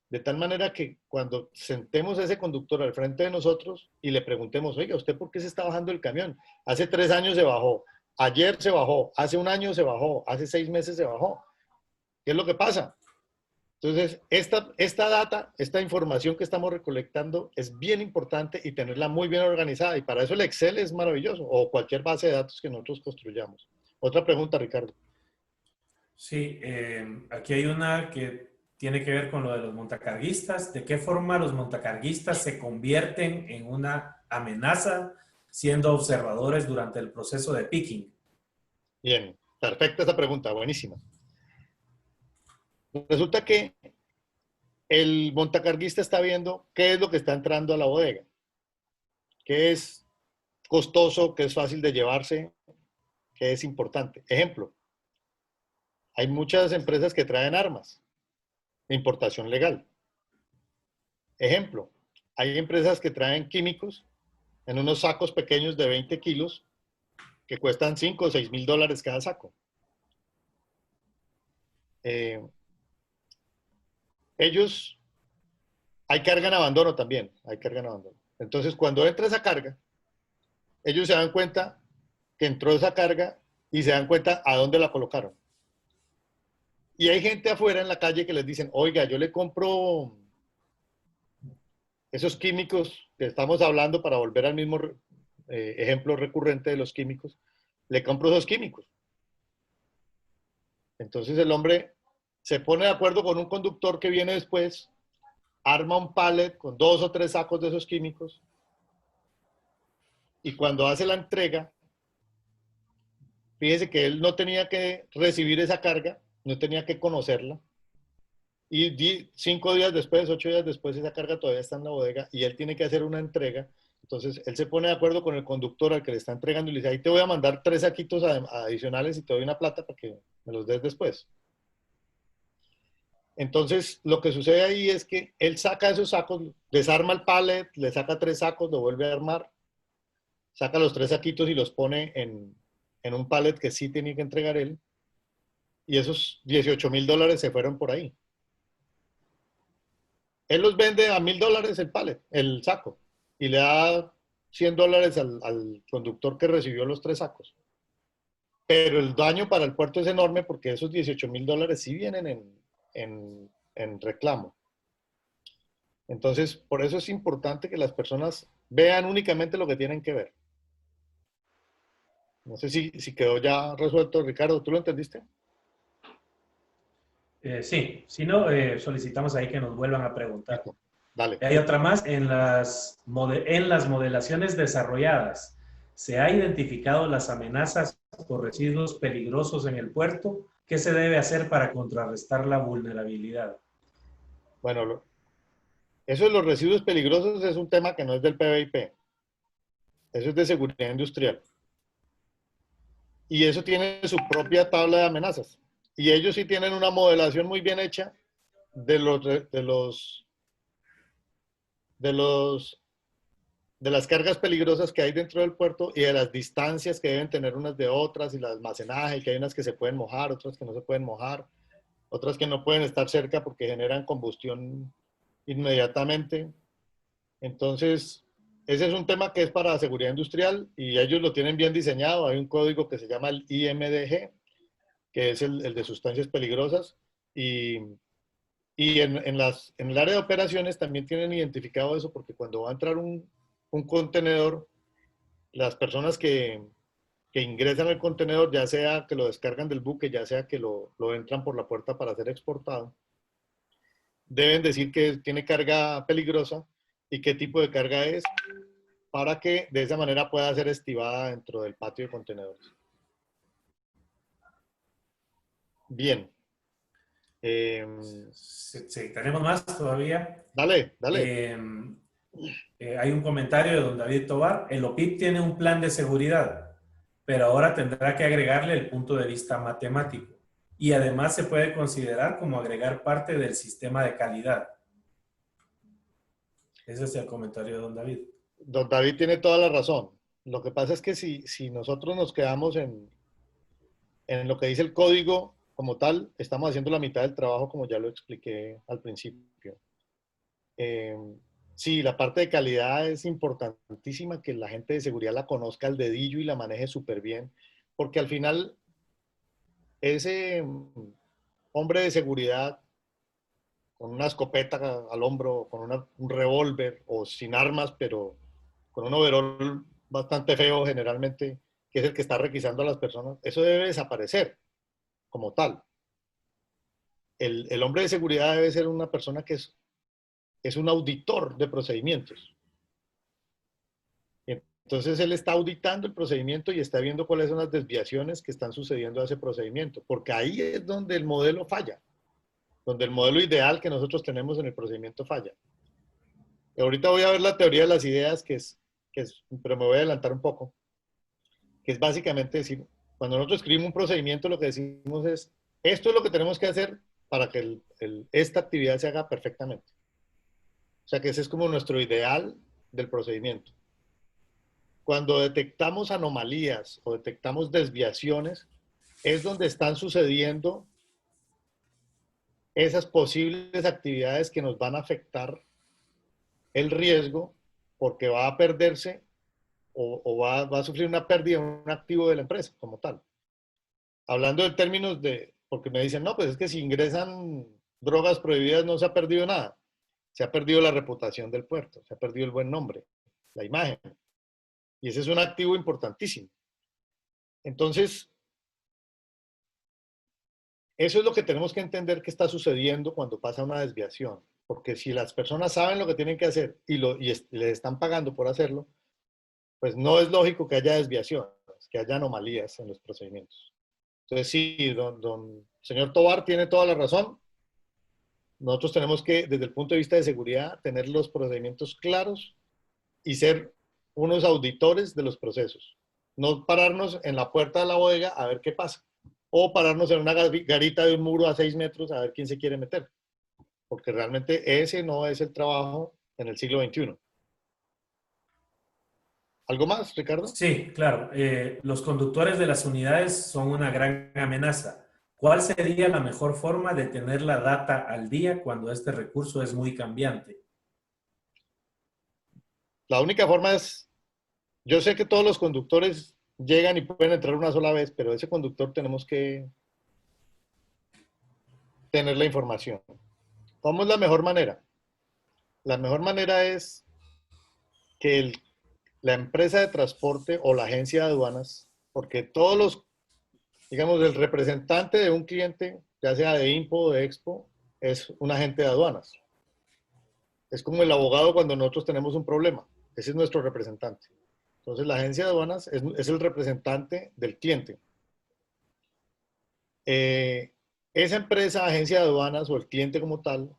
De tal manera que cuando sentemos a ese conductor al frente de nosotros y le preguntemos, oiga, ¿usted por qué se está bajando del camión? Hace 3 años se bajó, ayer se bajó, hace 1 año se bajó, hace 6 meses se bajó. ¿Qué es lo que pasa? Entonces, esta data, esta información que estamos recolectando es bien importante y tenerla muy bien organizada. Y para eso el Excel es maravilloso, o cualquier base de datos que nosotros construyamos. Otra pregunta, Ricardo. Sí, aquí hay una que tiene que ver con lo de los montacarguistas. ¿De qué forma los montacarguistas se convierten en una amenaza siendo observadores durante el proceso de picking? Bien, perfecta esa pregunta, buenísima. Resulta que el montacarguista está viendo qué es lo que está entrando a la bodega, qué es costoso, qué es fácil de llevarse, qué es importante. Ejemplo, hay muchas empresas que traen armas de importación legal. Ejemplo, hay empresas que traen químicos en unos sacos pequeños de 20 kilos que cuestan 5 o 6 mil dólares cada saco. Ellos, hay carga en abandono también, hay carga en abandono. Entonces, cuando entra esa carga, ellos se dan cuenta que entró esa carga y se dan cuenta a dónde la colocaron. Y hay gente afuera en la calle que les dicen, oiga, yo le compro esos químicos que estamos hablando para volver al mismo ejemplo recurrente de los químicos, le compro esos químicos. Entonces el hombre se pone de acuerdo con un conductor que viene después, arma un pallet con 2 o 3 sacos de esos químicos y cuando hace la entrega, fíjese que él no tenía que recibir esa carga, no tenía que conocerla. Y 5 días después, 8 días después, esa carga todavía está en la bodega y él tiene que hacer una entrega. Entonces, él se pone de acuerdo con el conductor al que le está entregando y le dice, ahí te voy a mandar 3 saquitos adicionales y te doy una plata para que me los des después. Entonces, lo que sucede ahí es que él saca esos sacos, desarma el pallet, le saca 3 sacos, lo vuelve a armar, saca los 3 saquitos y los pone en un pallet que sí tenía que entregar él. Y esos 18 mil dólares se fueron por ahí. Él los vende a $1,000 el pallet, el saco, y le da $100 al conductor que recibió los 3 sacos. Pero el daño para el puerto es enorme porque esos 18 mil dólares sí vienen en reclamo. Entonces, por eso es importante que las personas vean únicamente lo que tienen que ver. No sé si quedó ya resuelto, Ricardo, ¿tú lo entendiste? Sí, si no, solicitamos ahí que nos vuelvan a preguntar. Listo, dale. Hay otra más, en las modelaciones desarrolladas, ¿se ha identificado las amenazas por residuos peligrosos en el puerto? ¿Qué se debe hacer para contrarrestar la vulnerabilidad? Bueno, eso de los residuos peligrosos es un tema que no es del PBIP, eso es de seguridad industrial. Y eso tiene su propia tabla de amenazas. Y ellos sí tienen una modelación muy bien hecha de las cargas peligrosas que hay dentro del puerto y de las distancias que deben tener unas de otras y el almacenaje, que hay unas que se pueden mojar, otras que no se pueden mojar, otras que no pueden estar cerca porque generan combustión inmediatamente. Entonces, ese es un tema que es para seguridad industrial y ellos lo tienen bien diseñado. Hay un código que se llama el IMDG, que es el de sustancias peligrosas. Y en el área de operaciones también tienen identificado eso porque cuando va a entrar un contenedor, las personas que ingresan al contenedor, ya sea que lo descargan del buque, ya sea que lo entran por la puerta para ser exportado, deben decir que tiene carga peligrosa y qué tipo de carga es, para que de esa manera pueda ser estibada dentro del patio de contenedores. Bien. Sí, tenemos más todavía. Dale, dale. Hay un comentario de don David Tobar. El OPIP tiene un plan de seguridad, pero ahora tendrá que agregarle el punto de vista matemático. Y además se puede considerar como agregar parte del sistema de calidad. Ese es el comentario de don David. Don David tiene toda la razón. Lo que pasa es que si nosotros nos quedamos en lo que dice el código como tal, estamos haciendo la mitad del trabajo, como ya lo expliqué al principio. Eh, sí, la parte de calidad es importantísima, que la gente de seguridad la conozca al dedillo y la maneje súper bien, porque al final ese hombre de seguridad con una escopeta al hombro, con un revólver o sin armas, pero con un overol bastante feo generalmente, que es el que está requisando a las personas, eso debe desaparecer como tal. El hombre de seguridad debe ser una persona que es un auditor de procedimientos. Entonces él está auditando el procedimiento y está viendo cuáles son las desviaciones que están sucediendo a ese procedimiento, porque ahí es donde el modelo falla, donde el modelo ideal que nosotros tenemos en el procedimiento falla. Y ahorita voy a ver la teoría de las ideas, pero me voy a adelantar un poco, que es básicamente decir, cuando nosotros escribimos un procedimiento, lo que decimos es, esto es lo que tenemos que hacer para que esta actividad se haga perfectamente. O sea que ese es como nuestro ideal del procedimiento. Cuando detectamos anomalías o detectamos desviaciones, es donde están sucediendo esas posibles actividades que nos van a afectar el riesgo porque va a perderse o va a sufrir una pérdida en un activo de la empresa como tal. Hablando en términos de, porque me dicen, no, pues es que si ingresan drogas prohibidas no se ha perdido nada. Se ha perdido la reputación del puerto, se ha perdido el buen nombre, la imagen. Y ese es un activo importantísimo. Entonces, eso es lo que tenemos que entender que está sucediendo cuando pasa una desviación. Porque si las personas saben lo que tienen que hacer y les están pagando por hacerlo, pues no es lógico que haya desviaciones, que haya anomalías en los procedimientos. Entonces, sí, don señor Tobar tiene toda la razón. Nosotros tenemos que, desde el punto de vista de seguridad, tener los procedimientos claros y ser unos auditores de los procesos. No pararnos en la puerta de la bodega a ver qué pasa. O pararnos en una garita de un muro a 6 metros a ver quién se quiere meter. Porque realmente ese no es el trabajo en el siglo XXI. ¿Algo más, Ricardo? Sí, claro. Los conductores de las unidades son una gran amenaza. ¿Cuál sería la mejor forma de tener la data al día cuando este recurso es muy cambiante? La única forma es, yo sé que todos los conductores llegan y pueden entrar una sola vez, pero ese conductor tenemos que tener la información. ¿Cómo es la mejor manera? La mejor manera es que la empresa de transporte o la agencia de aduanas, porque todos los, digamos, el representante de un cliente, ya sea de IMPO o de Expo, es un agente de aduanas. Es como el abogado cuando nosotros tenemos un problema. Ese es nuestro representante. Entonces, la agencia de aduanas es el representante del cliente. Eh, esa empresa, agencia de aduanas o el cliente como tal,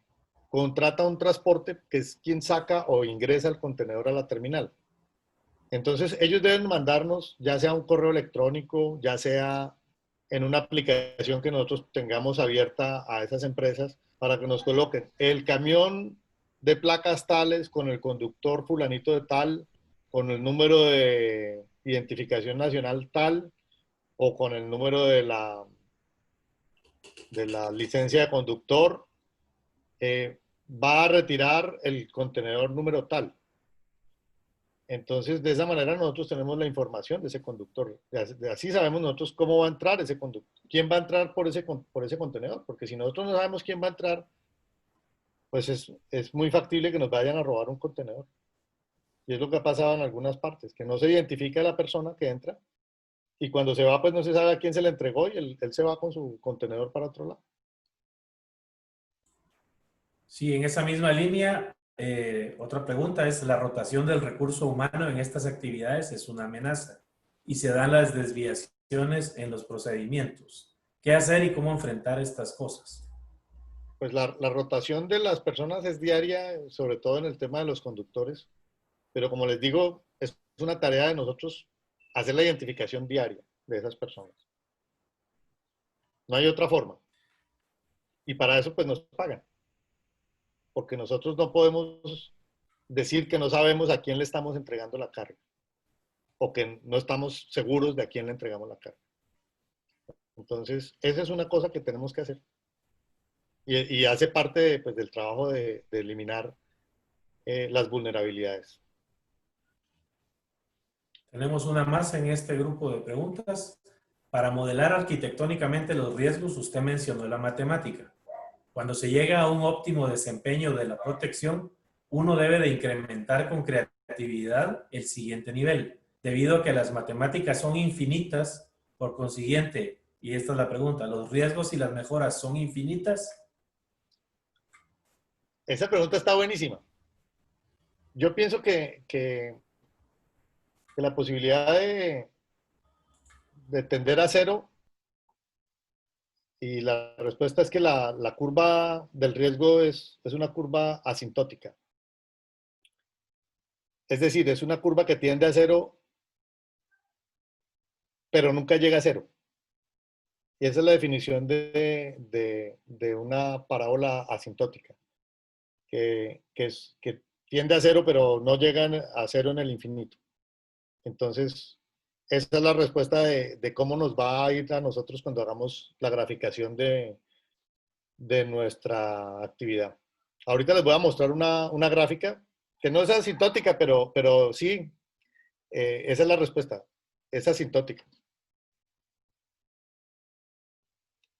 contrata un transporte que es quien saca o ingresa el contenedor a la terminal. Entonces, ellos deben mandarnos, ya sea un correo electrónico, ya sea en una aplicación que nosotros tengamos abierta a esas empresas para que nos coloquen el camión de placas tales con el conductor fulanito de tal, con el número de identificación nacional tal o con el número de la licencia de conductor, va a retirar el contenedor número tal. Entonces, de esa manera nosotros tenemos la información de ese conductor. Así sabemos nosotros cómo va a entrar ese conductor, quién va a entrar por ese contenedor, porque si nosotros no sabemos quién va a entrar, pues es muy factible que nos vayan a robar un contenedor. Y es lo que ha pasado en algunas partes, que no se identifica a la persona que entra y cuando se va, pues no se sabe a quién se le entregó y él se va con su contenedor para otro lado. Sí, en esa misma línea, otra pregunta es, ¿la rotación del recurso humano en estas actividades es una amenaza? Y se dan las desviaciones en los procedimientos. ¿Qué hacer y cómo enfrentar estas cosas? Pues la rotación de las personas es diaria, sobre todo en el tema de los conductores, pero como les digo, es una tarea de nosotros hacer la identificación diaria de esas personas. No hay otra forma. Y para eso pues nos pagan, porque nosotros no podemos decir que no sabemos a quién le estamos entregando la carga o que no estamos seguros de a quién le entregamos la carga. Entonces, esa es una cosa que tenemos que hacer. Y hace parte pues, del trabajo de eliminar las vulnerabilidades. Tenemos una más en este grupo de preguntas. Para modelar arquitectónicamente los riesgos, usted mencionó la matemática. Cuando se llega a un óptimo desempeño de la protección, uno debe de incrementar con creatividad el siguiente nivel. Debido a que las matemáticas son infinitas, por consiguiente, y esta es la pregunta, ¿los riesgos y las mejoras son infinitas? Esa pregunta está buenísima. Yo pienso que la posibilidad de tender a cero, y la respuesta es que la curva del riesgo es una curva asintótica. Es decir, es una curva que tiende a cero, pero nunca llega a cero. Y esa es la definición de una parábola asintótica, que tiende a cero, pero no llega a cero en el infinito. Entonces, esa es la respuesta de cómo nos va a ir a nosotros cuando hagamos la graficación de nuestra actividad. Ahorita les voy a mostrar una gráfica que no es asintótica, pero sí, esa es la respuesta, es asintótica.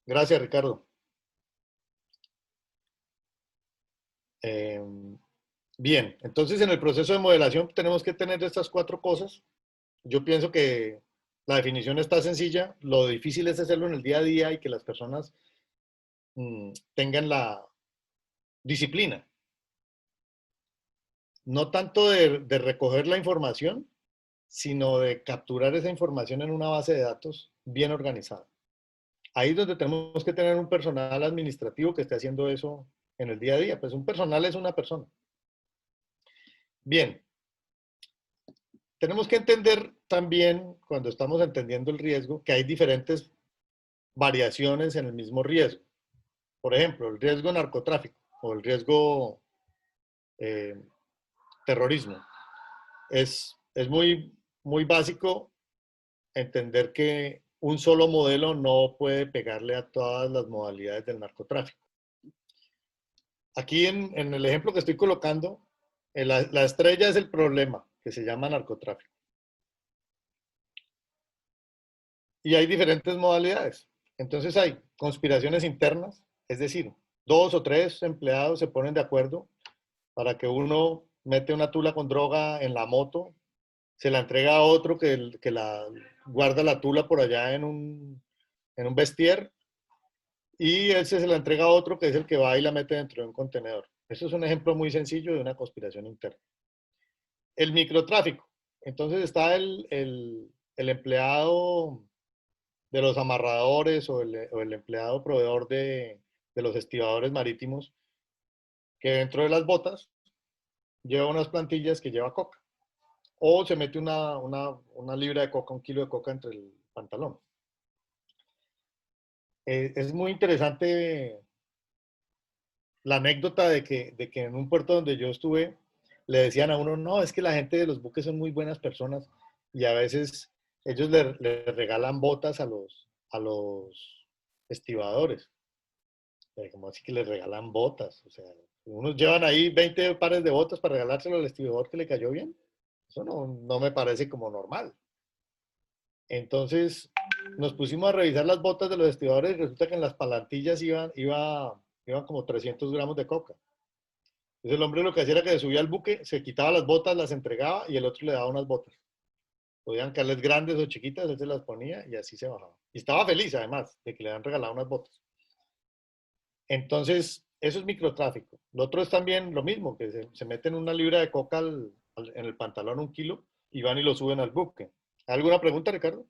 Gracias, Ricardo. Bien, entonces en el proceso de modelación tenemos que tener estas cuatro cosas. Yo pienso que la definición está sencilla, lo difícil es hacerlo en el día a día y que las personas tengan la disciplina. No tanto de recoger la información, sino de capturar esa información en una base de datos bien organizada. Ahí es donde tenemos que tener un personal administrativo que esté haciendo eso en el día a día. Pues un personal es una persona. Bien, tenemos que entender también, cuando estamos entendiendo el riesgo, que hay diferentes variaciones en el mismo riesgo. Por ejemplo, el riesgo narcotráfico o el riesgo terrorismo. Es muy básico entender que un solo modelo no puede pegarle a todas las modalidades del narcotráfico. Aquí en el ejemplo que estoy colocando, la estrella es el problema, que se llama narcotráfico. Y hay diferentes modalidades. Entonces hay conspiraciones internas, es decir, 2 o 3 empleados se ponen de acuerdo para que uno mete una tula con droga en la moto, se la entrega a otro que la guarda la tula por allá en un vestier, y ese se la entrega a otro que es el que va y la mete dentro de un contenedor. Eso es un ejemplo muy sencillo de una conspiración interna. El microtráfico. Entonces está el empleado de los amarradores o el empleado proveedor de los estibadores marítimos que dentro de las botas lleva unas plantillas que lleva coca. O se mete una libra de coca, un kilo de coca entre el pantalón. Es muy interesante la anécdota de que en un puerto donde yo estuve, le decían a uno, no, es que la gente de los buques son muy buenas personas y a veces ellos le regalan botas a los estibadores. Como así que les regalan botas? O sea, unos llevan ahí 20 pares de botas para regalárselo al estibador que le cayó bien. Eso no me parece como normal. Entonces nos pusimos a revisar las botas de los estibadores y resulta que en las palantillas iban como 300 gramos de coca. Entonces el hombre lo que hacía era que se subía al buque, se quitaba las botas, las entregaba y el otro le daba unas botas. Podían caerles grandes o chiquitas, él se las ponía y así se bajaba. Y estaba feliz además de que le habían regalado unas botas. Entonces, eso es microtráfico. Lo otro es también lo mismo, que se meten una libra de coca en el pantalón, 1 kilo, y van y lo suben al buque. ¿Alguna pregunta, Ricardo?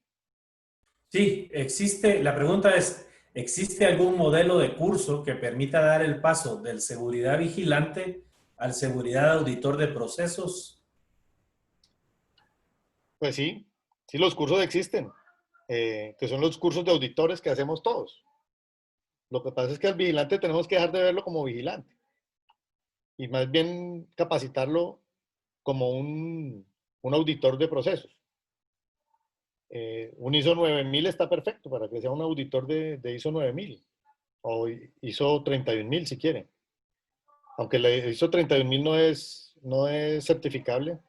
Sí, existe, la pregunta es, ¿existe algún modelo de curso que permita dar el paso del seguridad vigilante al seguridad auditor de procesos? Pues sí, los cursos existen, que son los cursos de auditores que hacemos todos. Lo que pasa es que al vigilante tenemos que dejar de verlo como vigilante y más bien capacitarlo como un auditor de procesos. Un ISO 9000 está perfecto para que sea un auditor de ISO 9000 o ISO 31000 si quiere. Aunque la ISO 31000 no es certificable,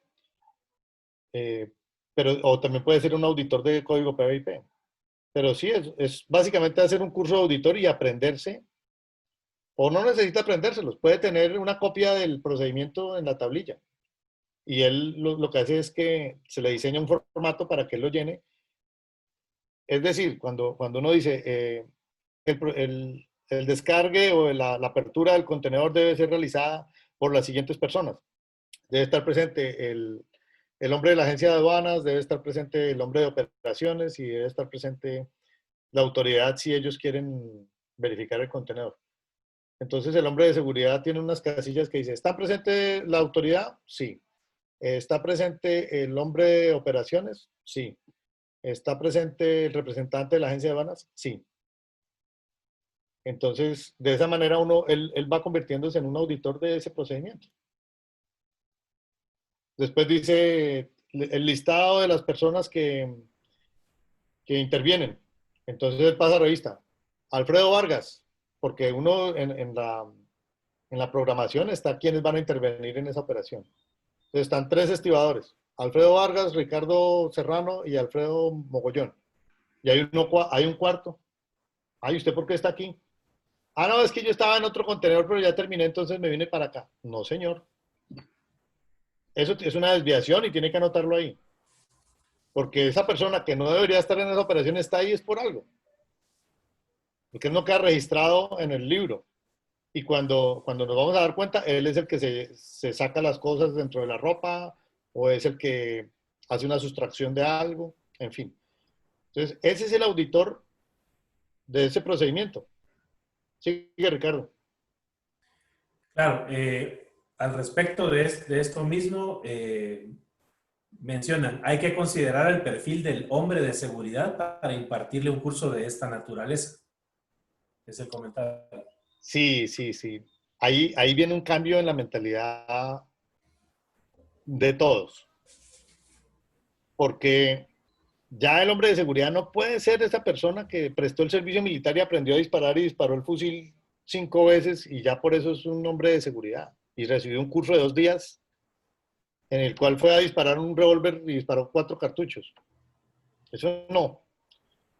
pero, o también puede ser un auditor de código PIP. Pero sí, es básicamente hacer un curso de auditor y aprenderse, o no necesita aprendérselos, puede tener una copia del procedimiento en la tablilla. Y él lo que hace es que se le diseña un formato para que él lo llene. Es decir, cuando uno dice el descargue o la apertura del contenedor debe ser realizada por las siguientes personas. Debe estar presente el hombre de la agencia de aduanas, debe estar presente el hombre de operaciones y debe estar presente la autoridad si ellos quieren verificar el contenedor. Entonces el hombre de seguridad tiene unas casillas que dice, ¿está presente la autoridad? Sí. ¿Está presente el hombre de operaciones? Sí. ¿Está presente el representante de la agencia de aduanas? Sí. Entonces, de esa manera él va convirtiéndose en un auditor de ese procedimiento. Después dice el listado de las personas que intervienen. Entonces él pasa a revista. Alfredo Vargas, porque uno en la programación está quienes van a intervenir en esa operación. Entonces están 3 estibadores. Alfredo Vargas, Ricardo Serrano y Alfredo Mogollón. Y hay un cuarto. Ay, ¿usted por qué está aquí? Ah, no, es que yo estaba en otro contenedor, pero ya terminé, entonces me vine para acá. No, señor. Eso es una desviación y tiene que anotarlo ahí. Porque esa persona que no debería estar en esa operación está ahí es por algo. Porque él no queda registrado en el libro. Y cuando nos vamos a dar cuenta, él es el que se saca las cosas dentro de la ropa o es el que hace una sustracción de algo, en fin. Entonces, ese es el auditor de ese procedimiento. Sigue, Ricardo. Claro, al respecto de esto mismo, mencionan, hay que considerar el perfil del hombre de seguridad para impartirle un curso de esta naturaleza. Es el comentario. Sí, sí, sí. Ahí viene un cambio en la mentalidad de todos. Porque ya el hombre de seguridad no puede ser esa persona que prestó el servicio militar y aprendió a disparar y disparó el fusil 5 veces y ya por eso es un hombre de seguridad. Y recibió un curso de 2 días en el cual fue a disparar un revólver y disparó 4 cartuchos. Eso no.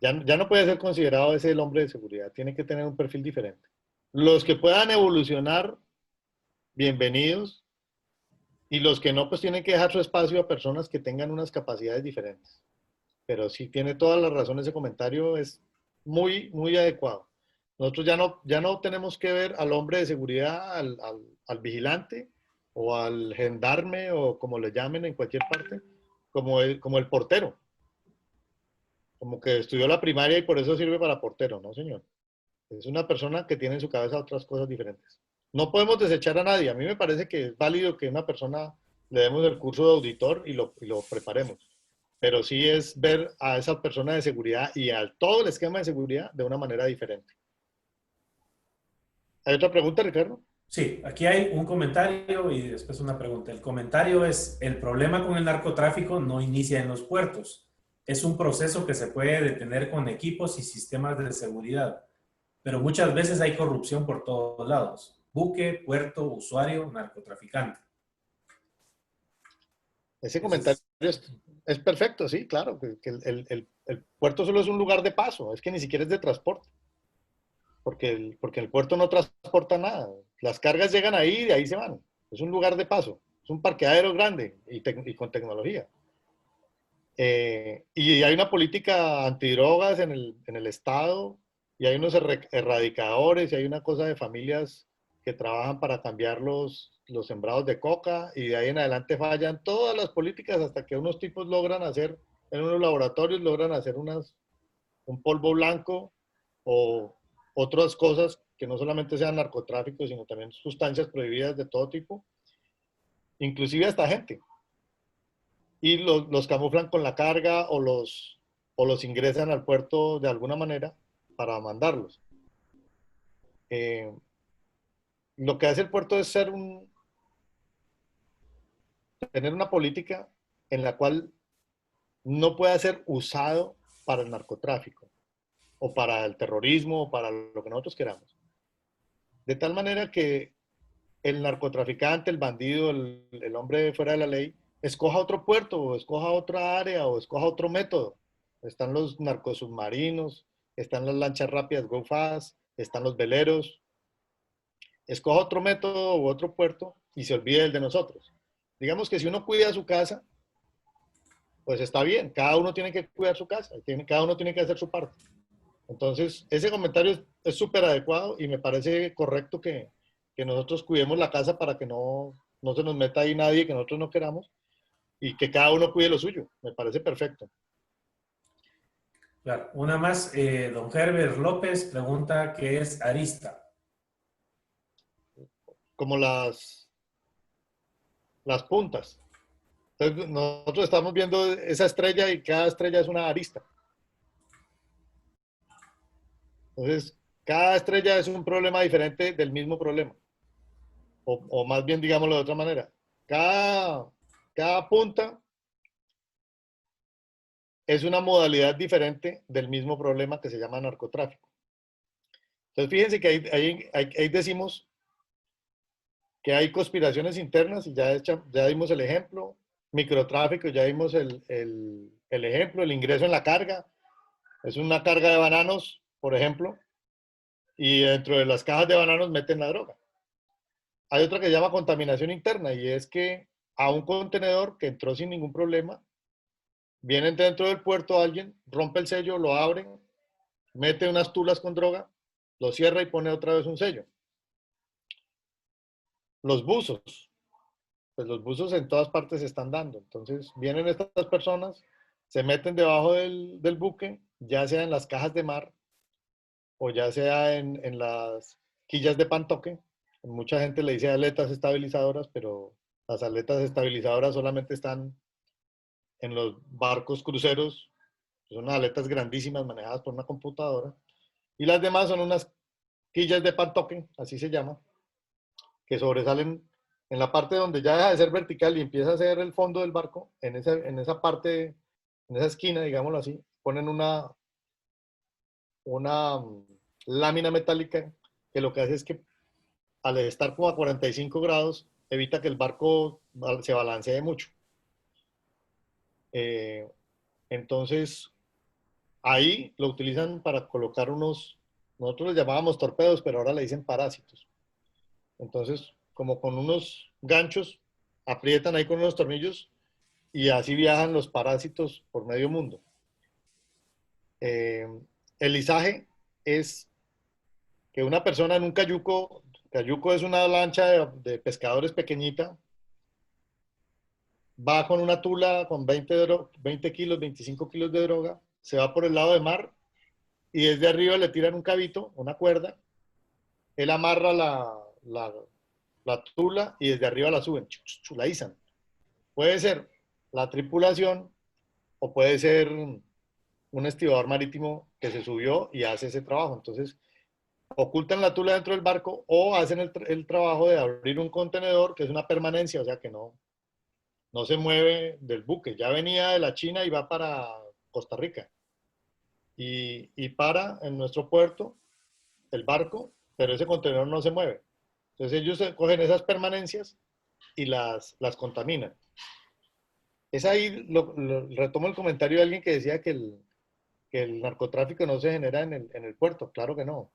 Ya no puede ser considerado ese el hombre de seguridad. Tiene que tener un perfil diferente. Los que puedan evolucionar, bienvenidos. Y los que no, pues tienen que dejar su espacio a personas que tengan unas capacidades diferentes. Pero sí tiene toda la razón ese comentario, es muy, muy adecuado. Nosotros ya no tenemos que ver al hombre de seguridad, al vigilante o al gendarme o como le llamen en cualquier parte, como el portero, como que estudió la primaria y por eso sirve para portero, no señor. Es una persona que tiene en su cabeza otras cosas diferentes. No podemos desechar a nadie. A mí me parece que es válido que una persona le demos el curso de auditor y lo preparemos. Pero sí es ver a esa persona de seguridad y a todo el esquema de seguridad de una manera diferente. ¿Hay otra pregunta, Ricardo? Sí, aquí hay un comentario y después una pregunta. El comentario es, el problema con el narcotráfico no inicia en los puertos. Es un proceso que se puede detener con equipos y sistemas de seguridad, pero muchas veces hay corrupción por todos lados. Buque, puerto, usuario, narcotraficante. Ese Ese comentario es, es perfecto, sí, claro, que el puerto solo es un lugar de paso, es que ni siquiera es de transporte, porque el puerto no transporta nada. Las cargas llegan ahí y de ahí se van. Es un lugar de paso, es un parqueadero grande y con tecnología. Y hay una política antidrogas en el Estado, y hay unos erradicadores, y hay una cosa de familias que trabajan para cambiar los sembrados de coca, y de ahí en adelante fallan todas las políticas hasta que unos tipos logran hacer, en unos laboratorios logran hacer un polvo blanco o otras cosas que no solamente sean narcotráfico, sino también sustancias prohibidas de todo tipo, inclusive hasta gente y los camuflan con la carga o los ingresan al puerto de alguna manera para mandarlos. Eh, lo que hace el puerto es ser tener una política en la cual no pueda ser usado para el narcotráfico o para el terrorismo o para lo que nosotros queramos. De tal manera que el narcotraficante, el bandido, el hombre fuera de la ley, escoja otro puerto o escoja otra área o escoja otro método. Están los narcosubmarinos, están las lanchas rápidas Go Fast, están los veleros. Escoja otro método u otro puerto y se olvide el de nosotros. Digamos que si uno cuida su casa, pues está bien, cada uno tiene que cuidar su casa, cada uno tiene que hacer su parte. Entonces, ese comentario es súper adecuado y me parece correcto que nosotros cuidemos la casa para que no se nos meta ahí nadie que nosotros no queramos y que cada uno cuide lo suyo. Me parece perfecto. Claro. Una más, don Herbert López pregunta qué es arista. Como las puntas. Entonces, nosotros estamos viendo esa estrella y cada estrella es una arista. Entonces, cada estrella es un problema diferente del mismo problema. O más bien, digámoslo de otra manera. Cada punta es una modalidad diferente del mismo problema que se llama narcotráfico. Entonces, fíjense que ahí decimos que hay conspiraciones internas y ya dimos el ejemplo. Microtráfico, ya dimos el ejemplo, el ingreso en la carga. Es una carga de bananos, por ejemplo, y dentro de las cajas de bananos meten la droga. Hay otra que se llama contaminación interna y es que a un contenedor que entró sin ningún problema, vienen dentro del puerto alguien, rompe el sello, lo abren, mete unas tulas con droga, lo cierra y pone otra vez un sello. Los buzos, pues los buzos en todas partes se están dando. Entonces vienen estas personas, se meten debajo del buque, ya sea en las cajas de mar o ya sea en las quillas de pantoque. Mucha gente le dice aletas estabilizadoras, pero las aletas estabilizadoras solamente están en los barcos cruceros, que son unas aletas grandísimas manejadas por una computadora. Y las demás son unas quillas de pantoque, así se llama, que sobresalen en la parte donde ya deja de ser vertical y empieza a ser el fondo del barco, en esa parte, en esa esquina, digámoslo así, ponen una lámina metálica que lo que hace es que al estar como a 45 grados evita que el barco se balancee mucho. Entonces, ahí lo utilizan para colocar nosotros les llamábamos torpedos, pero ahora le dicen parásitos. Entonces, como con unos ganchos, aprietan ahí con unos tornillos y así viajan los parásitos por medio mundo. El izaje es que una persona en un cayuco es una lancha de pescadores pequeñita, va con una tula con 20 kilos, 25 kilos de droga, se va por el lado de mar y desde arriba le tiran un cabito, una cuerda, él amarra la tula y desde arriba la suben, la izan. Puede ser la tripulación o puede ser un estibador marítimo que se subió y hace ese trabajo. Entonces, ocultan la tula dentro del barco o hacen el trabajo de abrir un contenedor que es una permanencia, o sea que no se mueve del buque. Ya venía de la China y va para Costa Rica. Y para en nuestro puerto el barco, pero ese contenedor no se mueve. Entonces ellos cogen esas permanencias y las contaminan. Es ahí, retomo el comentario de alguien que decía que el narcotráfico no se genera en el puerto. Claro que no.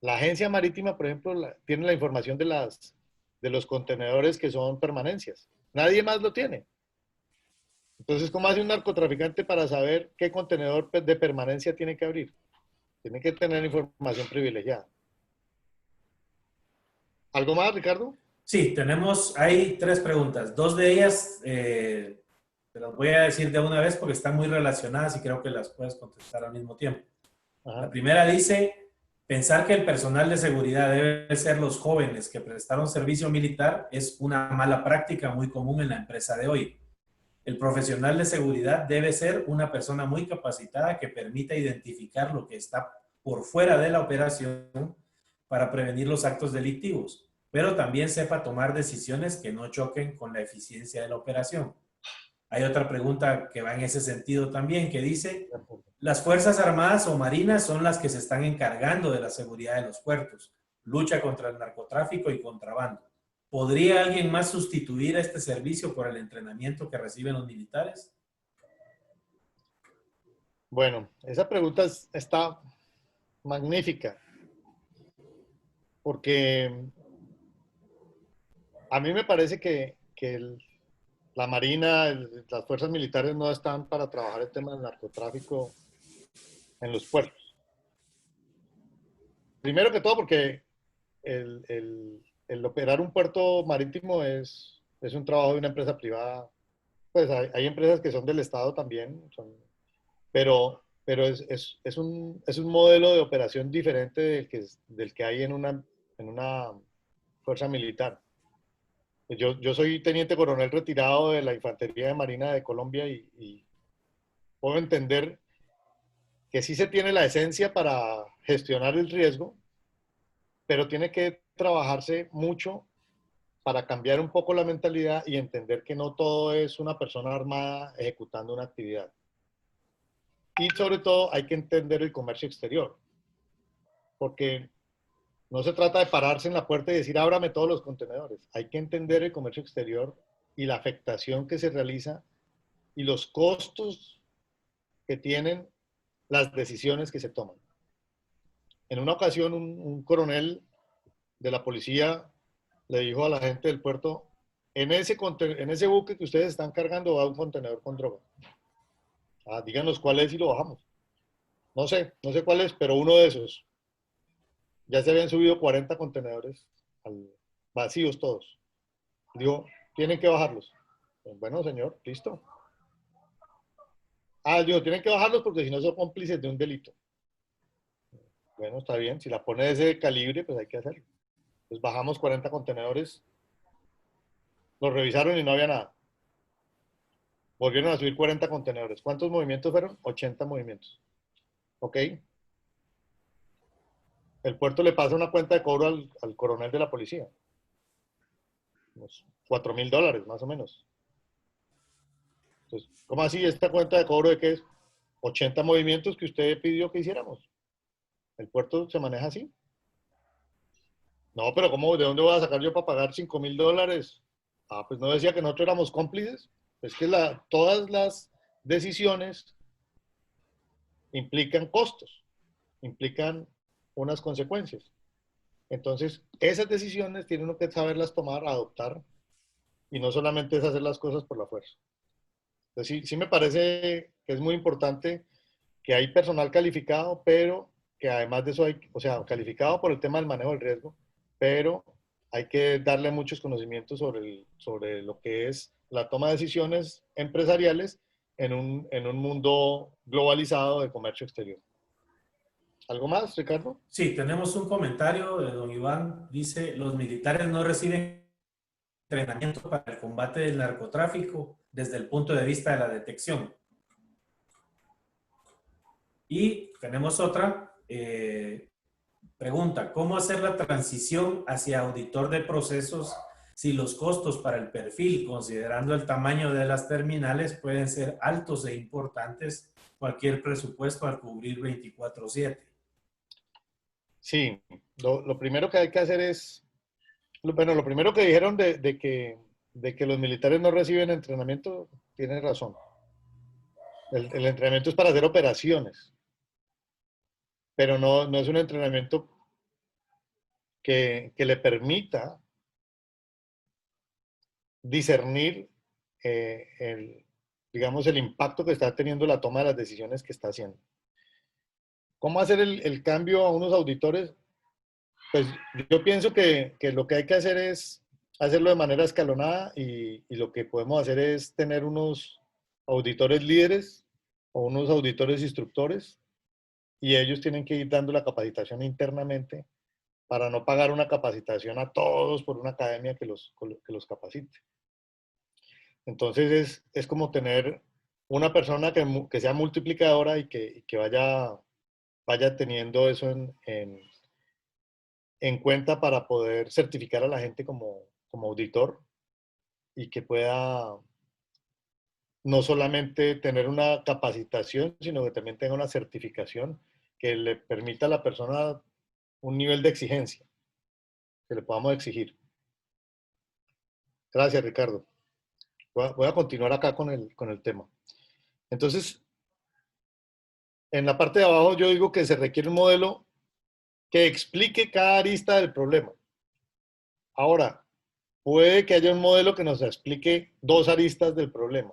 La agencia marítima, por ejemplo, tiene la información de los contenedores que son permanencias. Nadie más lo tiene. Entonces, ¿cómo hace un narcotraficante para saber qué contenedor de permanencia tiene que abrir? Tiene que tener información privilegiada. ¿Algo más, Ricardo? Sí, hay 3 preguntas. 2 de ellas te las voy a decir de una vez porque están muy relacionadas y creo que las puedes contestar al mismo tiempo. Ajá. La primera dice, pensar que el personal de seguridad debe ser los jóvenes que prestaron servicio militar es una mala práctica muy común en la empresa de hoy. El profesional de seguridad debe ser una persona muy capacitada que permita identificar lo que está por fuera de la operación para prevenir los actos delictivos. pero también sepa tomar decisiones que no choquen con la eficiencia de la operación. Hay otra pregunta que va en ese sentido también, que dice, las Fuerzas Armadas o Marinas son las que se están encargando de la seguridad de los puertos, lucha contra el narcotráfico y contrabando. ¿Podría alguien más sustituir a este servicio por el entrenamiento que reciben los militares? Bueno, esa pregunta está magnífica, porque a mí me parece que la Marina, las fuerzas militares no están para trabajar el tema del narcotráfico en los puertos. Primero que todo porque el operar un puerto marítimo es un trabajo de una empresa privada. Pues hay empresas que son del Estado también, pero es un modelo de operación diferente del que hay en una fuerza militar. Yo soy teniente coronel retirado de la Infantería de Marina de Colombia y puedo entender que sí se tiene la esencia para gestionar el riesgo, pero tiene que trabajarse mucho para cambiar un poco la mentalidad y entender que no todo es una persona armada ejecutando una actividad. Y sobre todo hay que entender el comercio exterior, porque no se trata de pararse en la puerta y decir, ábrame todos los contenedores. Hay que entender el comercio exterior y la afectación que se realiza y los costos que tienen las decisiones que se toman. En una ocasión, un coronel de la policía le dijo a la gente del puerto, en ese buque que ustedes están cargando va un contenedor con droga. Díganos cuál es y lo bajamos. No sé cuál es, pero uno de esos. Ya se habían subido 40 contenedores vacíos todos. Digo, tienen que bajarlos. Bueno, señor, listo. Digo, tienen que bajarlos porque si no son cómplices de un delito. Bueno, está bien. Si la pone de ese calibre, pues hay que hacerlo. Pues bajamos 40 contenedores, los revisaron y no había nada. Volvieron a subir 40 contenedores. ¿Cuántos movimientos fueron? 80 movimientos. ¿Ok? El puerto le pasa una cuenta de cobro al coronel de la policía. Unos $4,000, más o menos. Entonces, ¿cómo así esta cuenta de cobro de qué es? 80 movimientos que usted pidió que hiciéramos. El puerto se maneja así. No, pero ¿cómo? ¿De dónde voy a sacar yo para pagar $5,000? Pues no decía que nosotros éramos cómplices. Es que todas las decisiones implican costos, implican unas consecuencias. Entonces, esas decisiones tiene uno que saberlas tomar, adoptar, y no solamente es hacer las cosas por la fuerza. Entonces, sí me parece que es muy importante que hay personal calificado, pero que además de eso o sea, calificado por el tema del manejo del riesgo, pero hay que darle muchos conocimientos sobre lo que es la toma de decisiones empresariales en un mundo globalizado de comercio exterior. ¿Algo más, Ricardo? Sí, tenemos un comentario de don Iván. Dice, los militares no reciben entrenamiento para el combate del narcotráfico desde el punto de vista de la detección. Y tenemos otra pregunta, ¿cómo hacer la transición hacia auditor de procesos si los costos para el perfil, considerando el tamaño de las terminales, pueden ser altos e importantes cualquier presupuesto al cubrir 24/7? Sí, lo primero que hay que hacer es, bueno, lo primero que dijeron de que los militares no reciben entrenamiento, tienen razón. El entrenamiento es para hacer operaciones, pero no es un entrenamiento que le permita discernir digamos, el impacto que está teniendo la toma de las decisiones que está haciendo. ¿Cómo hacer el cambio a unos auditores? Pues yo pienso que lo que hay que hacer es hacerlo de manera escalonada y lo que podemos hacer es tener unos auditores líderes o unos auditores instructores y ellos tienen que ir dando la capacitación internamente para no pagar una capacitación a todos por una academia que los capacite. Entonces es como tener una persona que sea multiplicadora y que vaya teniendo eso en cuenta para poder certificar a la gente como auditor y que pueda no solamente tener una capacitación, sino que también tenga una certificación que le permita a la persona un nivel de exigencia que le podamos exigir. Gracias, Ricardo. Voy a continuar acá con el tema. Entonces, en la parte de abajo yo digo que se requiere un modelo que explique cada arista del problema. Ahora, puede que haya un modelo que nos explique dos aristas del problema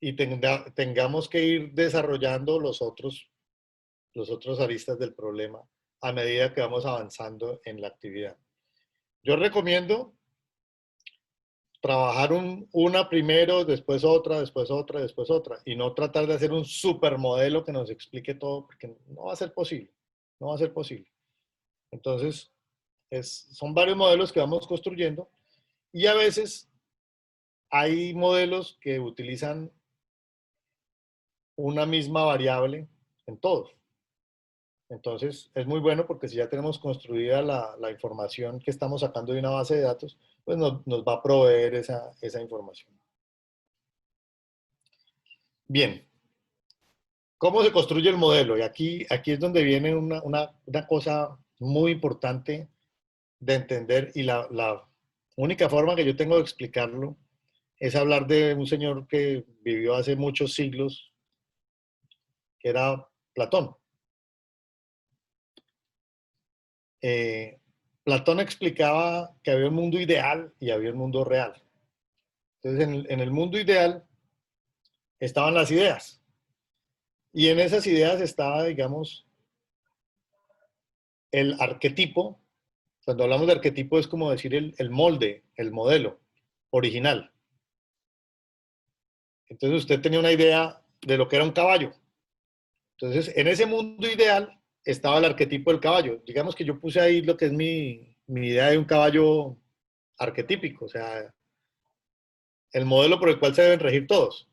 y tengamos que ir desarrollando los otros aristas del problema a medida que vamos avanzando en la actividad. Yo recomiendo trabajar una primero, después otra, después otra, después otra, y no tratar de hacer un supermodelo que nos explique todo, porque no va a ser posible, no va a ser posible. Entonces, son varios modelos que vamos construyendo y a veces hay modelos que utilizan una misma variable en todos. Entonces, es muy bueno porque si ya tenemos construida la información que estamos sacando de una base de datos, pues nos va a proveer esa información. Bien, ¿cómo se construye el modelo? Y aquí es donde viene una cosa muy importante de entender y la única forma que yo tengo de explicarlo es hablar de un señor que vivió hace muchos siglos, que era Platón. Eh, Platón explicaba que había un mundo ideal y había un mundo real. Entonces, en el mundo ideal estaban las ideas. Y en esas ideas estaba, digamos, el arquetipo. Cuando hablamos de arquetipo es como decir el molde, el modelo original. Entonces usted tenía una idea de lo que era un caballo. Entonces, en ese mundo ideal estaba el arquetipo del caballo. Digamos que yo puse ahí lo que es mi idea de un caballo arquetípico, o sea, el modelo por el cual se deben regir todos.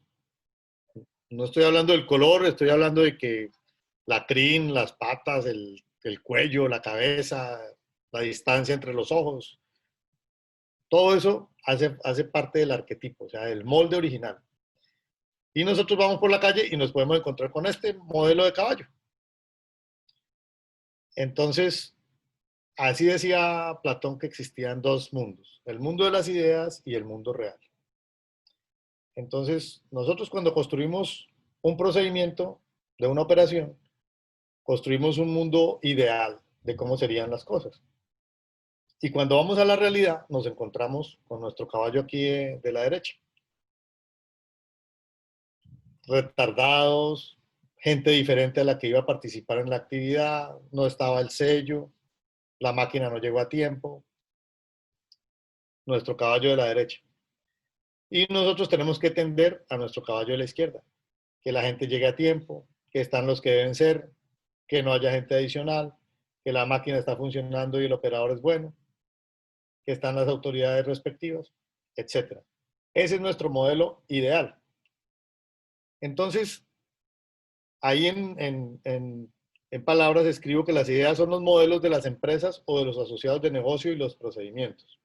No estoy hablando del color, estoy hablando de que la crin, las patas, el cuello, la cabeza, la distancia entre los ojos, todo eso hace parte del arquetipo, o sea, del molde original. Y nosotros vamos por la calle y nos podemos encontrar con este modelo de caballo. Entonces, así decía Platón que existían dos mundos, el mundo de las ideas y el mundo real. Entonces, nosotros cuando construimos un procedimiento de una operación, construimos un mundo ideal de cómo serían las cosas. Y cuando vamos a la realidad, nos encontramos con nuestro caballo aquí de la derecha. Retardados, gente diferente a la que iba a participar en la actividad, no estaba el sello, la máquina no llegó a tiempo, nuestro caballo de la derecha. Y nosotros tenemos que tender a nuestro caballo de la izquierda, que la gente llegue a tiempo, que están los que deben ser, que no haya gente adicional, que la máquina está funcionando y el operador es bueno, que están las autoridades respectivas, etc. Ese es nuestro modelo ideal. Entonces, ahí en palabras escribo que las ideas son los modelos de las empresas o de los asociados de negocio y los procedimientos.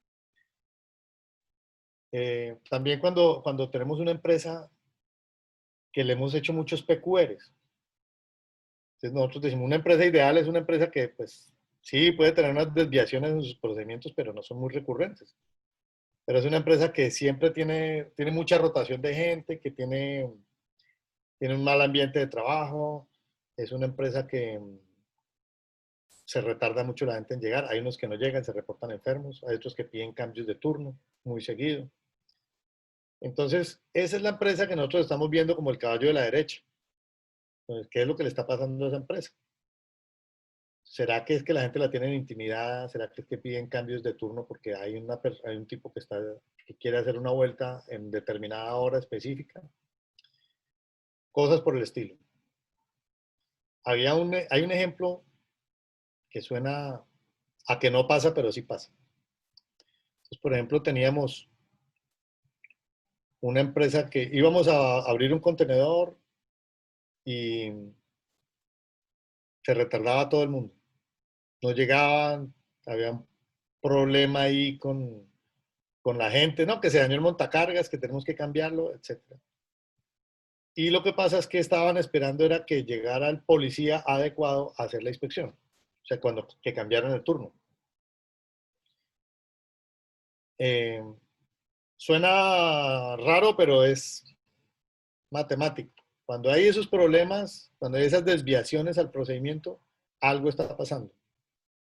También cuando tenemos una empresa que le hemos hecho muchos PQRs, entonces nosotros decimos una empresa ideal es una empresa que pues sí puede tener unas desviaciones en sus procedimientos, pero no son muy recurrentes. Pero es una empresa que siempre tiene mucha rotación de gente, que tiene un mal ambiente de trabajo, es una empresa que se retarda mucho la gente en llegar, hay unos que no llegan, se reportan enfermos, hay otros que piden cambios de turno muy seguido. Entonces, esa es la empresa que nosotros estamos viendo como el caballo de la derecha. Entonces, ¿qué es lo que le está pasando a esa empresa? ¿Será que es que la gente la tiene en intimidad? ¿Será que es que piden cambios de turno porque hay un tipo que quiere hacer una vuelta en determinada hora específica? Cosas por el estilo. Hay un ejemplo que suena a que no pasa, pero sí pasa. Entonces, por ejemplo, teníamos una empresa que íbamos a abrir un contenedor y se retardaba todo el mundo. No llegaban, había un problema ahí con la gente, ¿no? Que se dañó el montacargas, que tenemos que cambiarlo, etcétera. Y lo que pasa es que estaban esperando era que llegara el policía adecuado a hacer la inspección. O sea, cuando que cambiaron el turno. Eh, Suena raro, pero es matemático. Cuando hay esos problemas, cuando hay esas desviaciones al procedimiento, algo está pasando.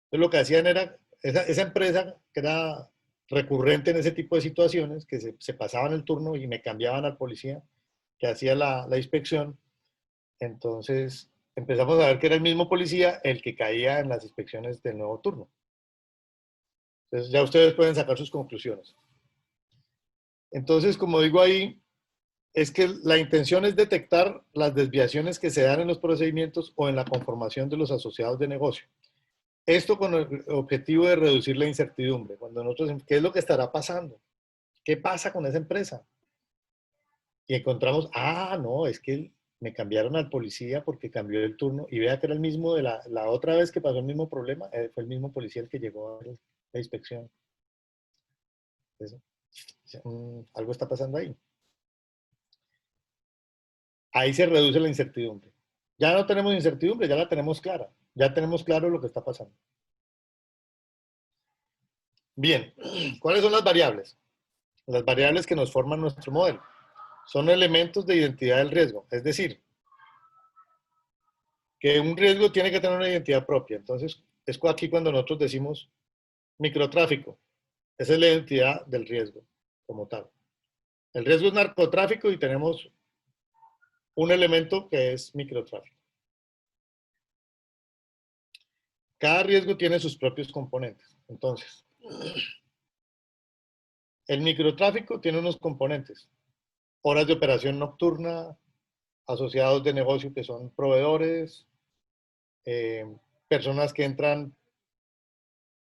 Entonces lo que hacían era, esa empresa que era recurrente en ese tipo de situaciones, que se pasaban el turno y me cambiaban al policía que hacía la inspección, entonces empezamos a ver que era el mismo policía el que caía en las inspecciones del nuevo turno. Entonces ya ustedes pueden sacar sus conclusiones. Entonces, como digo ahí, es que la intención es detectar las desviaciones que se dan en los procedimientos o en la conformación de los asociados de negocio. Esto con el objetivo de reducir la incertidumbre. Cuando nosotros, ¿qué es lo que estará pasando? ¿Qué pasa con esa empresa? Y encontramos, no, es que me cambiaron al policía porque cambió el turno y vea que era el mismo de la otra vez que pasó el mismo problema, fue el mismo policía el que llegó a la inspección. Entonces, algo está pasando ahí. Ahí se reduce la incertidumbre. Ya no tenemos incertidumbre, ya la tenemos clara. Ya tenemos claro lo que está pasando. Bien, ¿cuáles son las variables? Las variables que nos forman nuestro modelo. Son elementos de identidad del riesgo. Es decir, que un riesgo tiene que tener una identidad propia. Entonces, es aquí cuando nosotros decimos microtráfico. Esa es la identidad del riesgo como tal. El riesgo es narcotráfico y tenemos un elemento que es microtráfico. Cada riesgo tiene sus propios componentes. Entonces, el microtráfico tiene unos componentes. Horas de operación nocturna, asociados de negocio que son proveedores, eh, personas que entran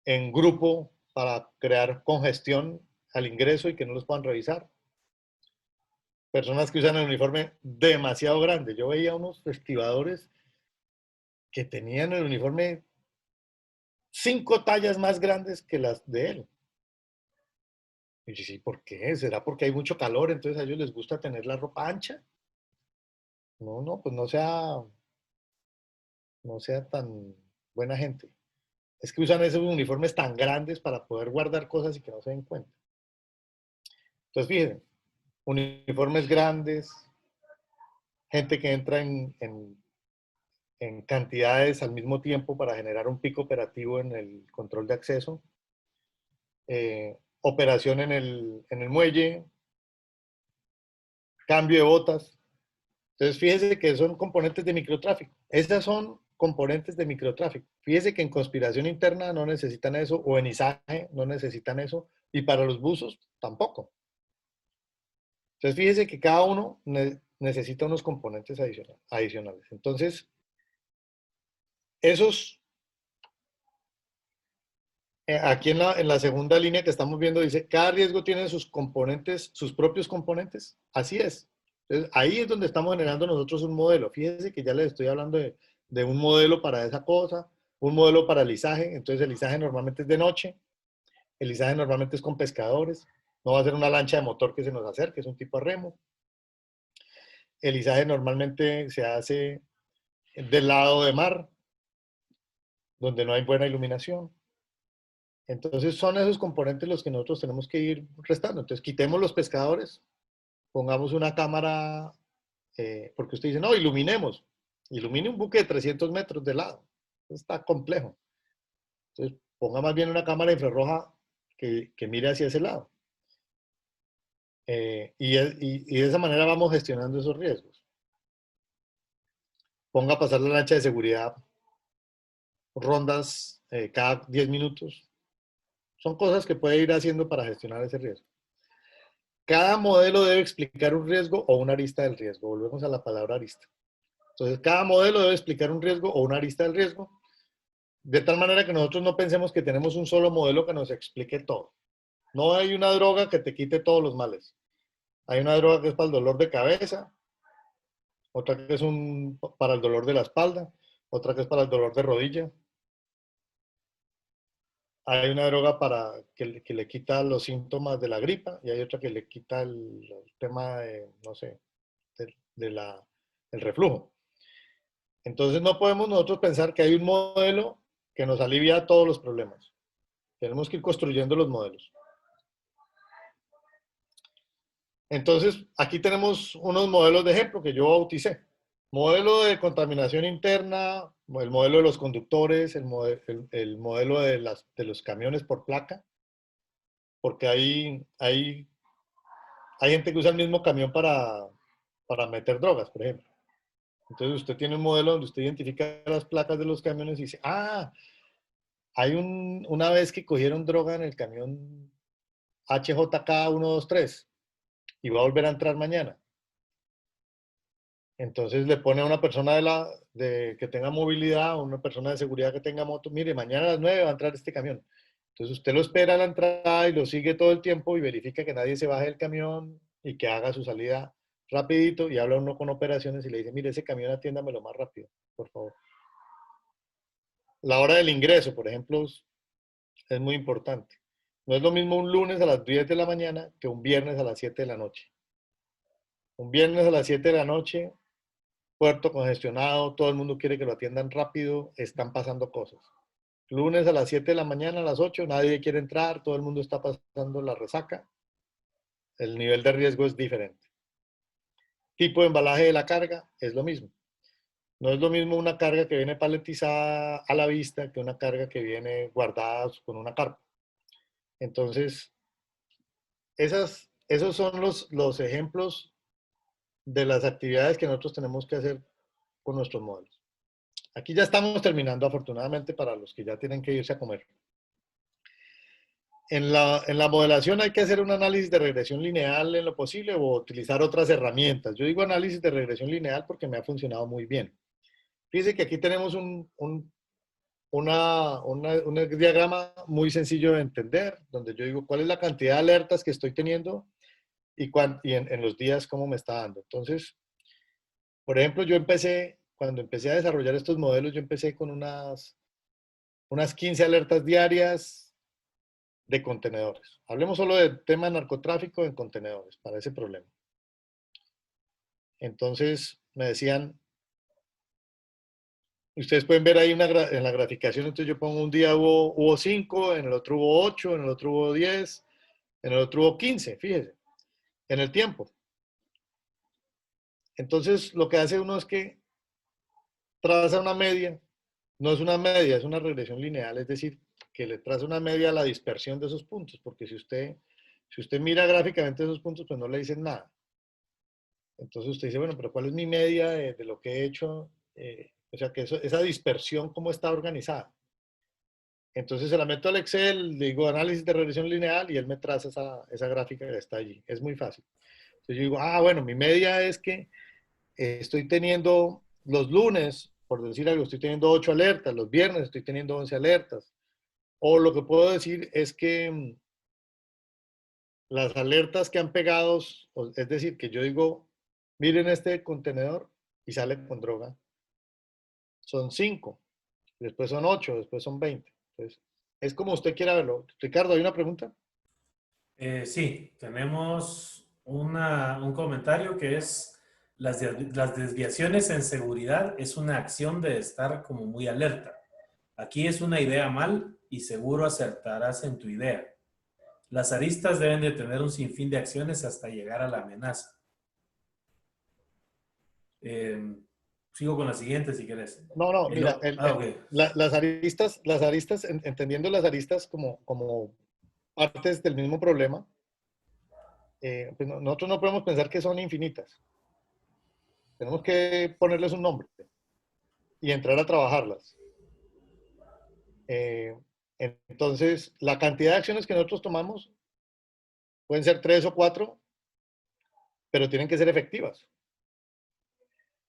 en grupo para crear congestión al ingreso y que no los puedan revisar. Personas que usan el uniforme demasiado grande. Yo veía unos estibadores que tenían el uniforme 5 tallas más grandes que las de él. Y yo, sí, ¿por qué? ¿Será porque hay mucho calor, entonces a ellos les gusta tener la ropa ancha? No, no, pues no sea tan buena gente. Es que usan esos uniformes tan grandes para poder guardar cosas y que no se den cuenta. Entonces, fíjense, uniformes grandes, gente que entra en cantidades al mismo tiempo para generar un pico operativo en el control de acceso, operación en el muelle, cambio de botas. Entonces, fíjese que son componentes de microtráfico. Esas son componentes de microtráfico. Fíjese que en conspiración interna no necesitan eso, o en ISAGE no necesitan eso, y para los buzos tampoco. Entonces, fíjese que cada uno necesita unos componentes adicionales. Entonces, esos, aquí en la segunda línea que estamos viendo, dice, cada riesgo tiene sus componentes, sus propios componentes. Así es. Entonces, ahí es donde estamos generando nosotros un modelo. Fíjese que ya les estoy hablando de un modelo para esa cosa, un modelo para el izaje. Entonces, el izaje normalmente es de noche, el izaje normalmente es con pescadores, no va a ser una lancha de motor que se nos acerque, es un tipo de remo. El izaje normalmente se hace del lado de mar, donde no hay buena iluminación. Entonces son esos componentes los que nosotros tenemos que ir restando. Entonces quitemos los pescadores, pongamos una cámara, porque usted dice, no, iluminemos. Ilumine un buque de 300 metros de lado. Está complejo. Entonces ponga más bien una cámara infrarroja que mire hacia ese lado. Y de esa manera vamos gestionando esos riesgos. Ponga a pasar la lancha de seguridad, rondas cada 10 minutos. Son cosas que puede ir haciendo para gestionar ese riesgo. Cada modelo debe explicar un riesgo o una arista del riesgo. Volvemos a la palabra arista. Entonces, cada modelo debe explicar un riesgo o una arista del riesgo, de tal manera que nosotros no pensemos que tenemos un solo modelo que nos explique todo. No hay una droga que te quite todos los males. Hay una droga que es para el dolor de cabeza, otra que es para el dolor de la espalda, otra que es para el dolor de rodilla. hay una droga para que le quita los síntomas de la gripa y hay otra que le quita el tema de, no sé, el reflujo. Entonces no podemos nosotros pensar que hay un modelo que nos alivia todos los problemas. Tenemos que ir construyendo los modelos. Entonces, aquí tenemos unos modelos de ejemplo que yo bauticé. Modelo de contaminación interna, el modelo de los conductores, el modelo de los camiones por placa, porque hay gente que usa el mismo camión para meter drogas, por ejemplo. Entonces usted tiene un modelo donde usted identifica las placas de los camiones y dice, ah, hay una vez que cogieron droga en el camión HJK 123 y va a volver a entrar mañana. Entonces le pone a una persona que tenga movilidad, o una persona de seguridad que tenga moto, mire, mañana a las 9 va a entrar este camión. Entonces usted lo espera a la entrada y lo sigue todo el tiempo y verifica que nadie se baje del camión y que haga su salida rapidito y habla uno con operaciones y le dice, mire, ese camión atiéndamelo más rápido, por favor. La hora del ingreso, por ejemplo, es muy importante. No es lo mismo un lunes a las 10 de la mañana que un viernes a las 7 de la noche. Un viernes a las 7 de la noche, puerto congestionado, todo el mundo quiere que lo atiendan rápido, están pasando cosas. Lunes a las 7 de la mañana, a las 8, nadie quiere entrar, todo el mundo está pasando la resaca, el nivel de riesgo es diferente. Tipo de embalaje de la carga es lo mismo. No es lo mismo una carga que viene paletizada a la vista que una carga que viene guardada con una carpa. Entonces, esos son los ejemplos de las actividades que nosotros tenemos que hacer con nuestros modelos. Aquí ya estamos terminando, afortunadamente, para los que ya tienen que irse a comer. En la modelación hay que hacer un análisis de regresión lineal en lo posible o utilizar otras herramientas. Yo digo análisis de regresión lineal porque me ha funcionado muy bien. Fíjense que aquí tenemos un diagrama muy sencillo de entender, donde yo digo cuál es la cantidad de alertas que estoy teniendo y en los días cómo me está dando. Entonces, por ejemplo, cuando empecé a desarrollar estos modelos, yo empecé con unas 15 alertas diarias de contenedores. Hablemos solo del tema de narcotráfico en contenedores para ese problema. Entonces, me decían, ustedes pueden ver ahí en la graficación, entonces yo pongo un día hubo 5, en el otro hubo 8, en el otro hubo 10, en el otro hubo 15, fíjese, en el tiempo. Entonces, lo que hace uno es que traza una media, no es una media, es una regresión lineal, es decir, que le traza una media a la dispersión de esos puntos, porque si usted mira gráficamente esos puntos, pues no le dicen nada. Entonces usted dice, bueno, pero ¿cuál es mi media de lo que he hecho? O sea, que esa dispersión, ¿cómo está organizada? Entonces se la meto al Excel, le digo análisis de regresión lineal y él me traza esa gráfica que está allí. Es muy fácil. Entonces yo digo, bueno, mi media es que estoy teniendo los lunes, por decir algo, estoy teniendo 8 alertas, los viernes estoy teniendo 11 alertas. O lo que puedo decir es que las alertas que han pegado, es decir, que yo digo, miren este contenedor y sale con droga, son 5, después son 8, después son 20. Entonces, es como usted quiera verlo. Ricardo, ¿hay una pregunta? Sí, tenemos un comentario que es las desviaciones en seguridad es una acción de estar como muy alerta. Aquí es una idea mal y seguro acertarás en tu idea. Las aristas deben de tener un sinfín de acciones hasta llegar a la amenaza. Eh, Sigo con la siguiente si quieres. No, no, mira, Ok. las aristas, entendiendo las aristas como partes del mismo problema, pues nosotros no podemos pensar que son infinitas. Tenemos que ponerles un nombre y entrar a trabajarlas. Eh, entonces, la cantidad de acciones que nosotros tomamos pueden ser 3 o 4, pero tienen que ser efectivas.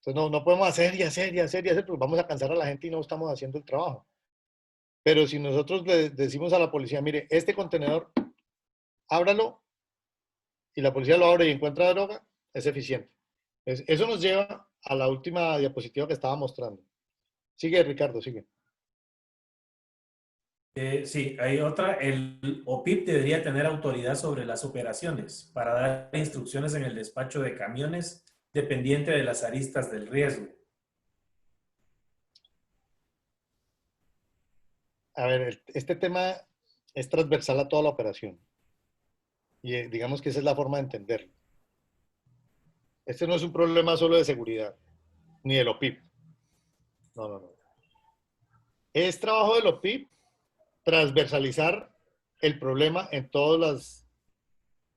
Entonces, no podemos hacer y hacer y hacer y hacer, porque vamos a cansar a la gente y no estamos haciendo el trabajo. Pero si nosotros le decimos a la policía, mire, este contenedor, ábralo, y la policía lo abre y encuentra droga, es eficiente. Eso nos lleva a la última diapositiva que estaba mostrando. Sigue, Ricardo, sigue. Sí, hay otra. El OPIP debería tener autoridad sobre las operaciones para dar instrucciones en el despacho de camiones dependiente de las aristas del riesgo. A ver, este tema es transversal a toda la operación y digamos que esa es la forma de entenderlo. Este no es un problema solo de seguridad, ni del OPIP. No, no, no. Es trabajo del OPIP transversalizar el problema en todas las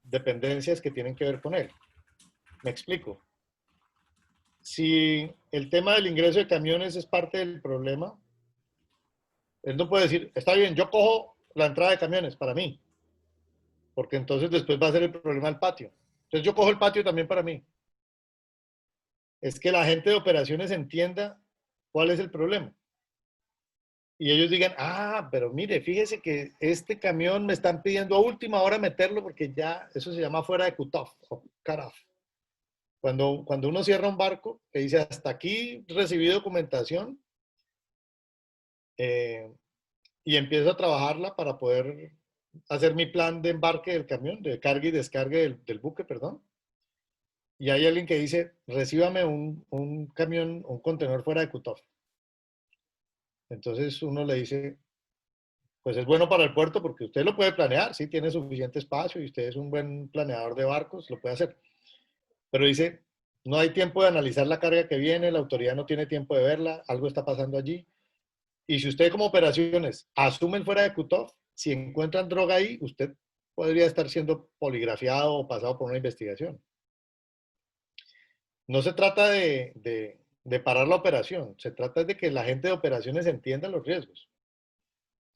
dependencias que tienen que ver con él. Me explico. Si el tema del ingreso de camiones es parte del problema, él no puede decir, está bien, yo cojo la entrada de camiones para mí, porque entonces después va a ser el problema del patio. Entonces yo cojo el patio también para mí. Es que la gente de operaciones entienda cuál es el problema. Y ellos digan, ah, pero mire, fíjese que este camión me están pidiendo a última hora meterlo porque ya eso se llama fuera de cutoff o cut-off. Cuando uno cierra un barco que dice hasta aquí recibí documentación eh, y empiezo a trabajarla para poder hacer mi plan de embarque del camión, de carga y descarga del buque, perdón. Y hay alguien que dice, recíbame un camión, un contenedor fuera de cutoff. Entonces uno le dice, pues es bueno para el puerto porque usted lo puede planear, sí, tiene suficiente espacio y usted es un buen planeador de barcos, lo puede hacer. Pero dice, no hay tiempo de analizar la carga que viene, la autoridad no tiene tiempo de verla, algo está pasando allí. Y si usted como operaciones asumen fuera de cutoff, si encuentran droga ahí, usted podría estar siendo poligrafiado o pasado por una investigación. No se trata de parar la operación, se trata de que la gente de operaciones entienda los riesgos.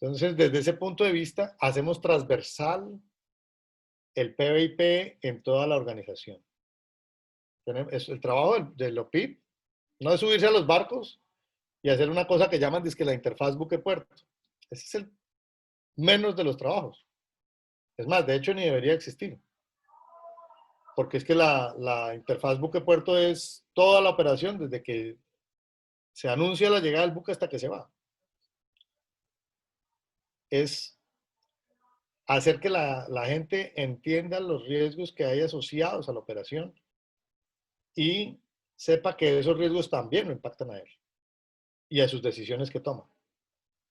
Entonces, desde ese punto de vista, hacemos transversal el PBIP en toda la organización. El trabajo del OPIP no es subirse a los barcos y hacer una cosa que llaman que la interfaz buque-puerto. Ese es el menos de los trabajos. Es más, de hecho, ni debería existir. Porque es que la interfaz buque-puerto es toda la operación desde que se anuncia la llegada del buque hasta que se va. Es hacer que la gente entienda los riesgos que hay asociados a la operación y sepa que esos riesgos también lo impactan a él y a sus decisiones que toma.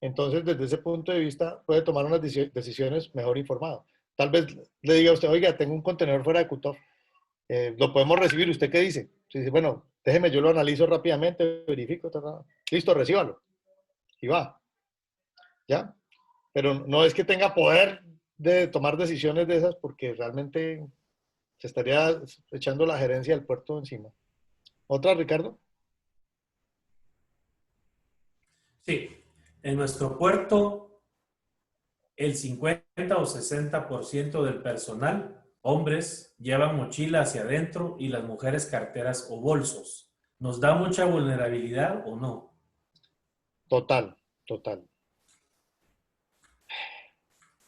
Entonces, desde ese punto de vista, puede tomar unas decisiones mejor informado. Tal vez le diga a usted, oiga, tengo un contenedor fuera de cutoff, lo podemos recibir, ¿usted qué dice? Si dice, bueno, déjeme, yo lo analizo rápidamente, verifico, listo, recíbalo. Y va, ¿ya? Pero no es que tenga poder de tomar decisiones de esas porque realmente se estaría echando la gerencia del puerto encima. ¿Otra, Ricardo? Sí, en nuestro puerto el 50 o 60% del personal, hombres, llevan mochila hacia adentro y las mujeres carteras o bolsos. ¿Nos da mucha vulnerabilidad o no? Total, total.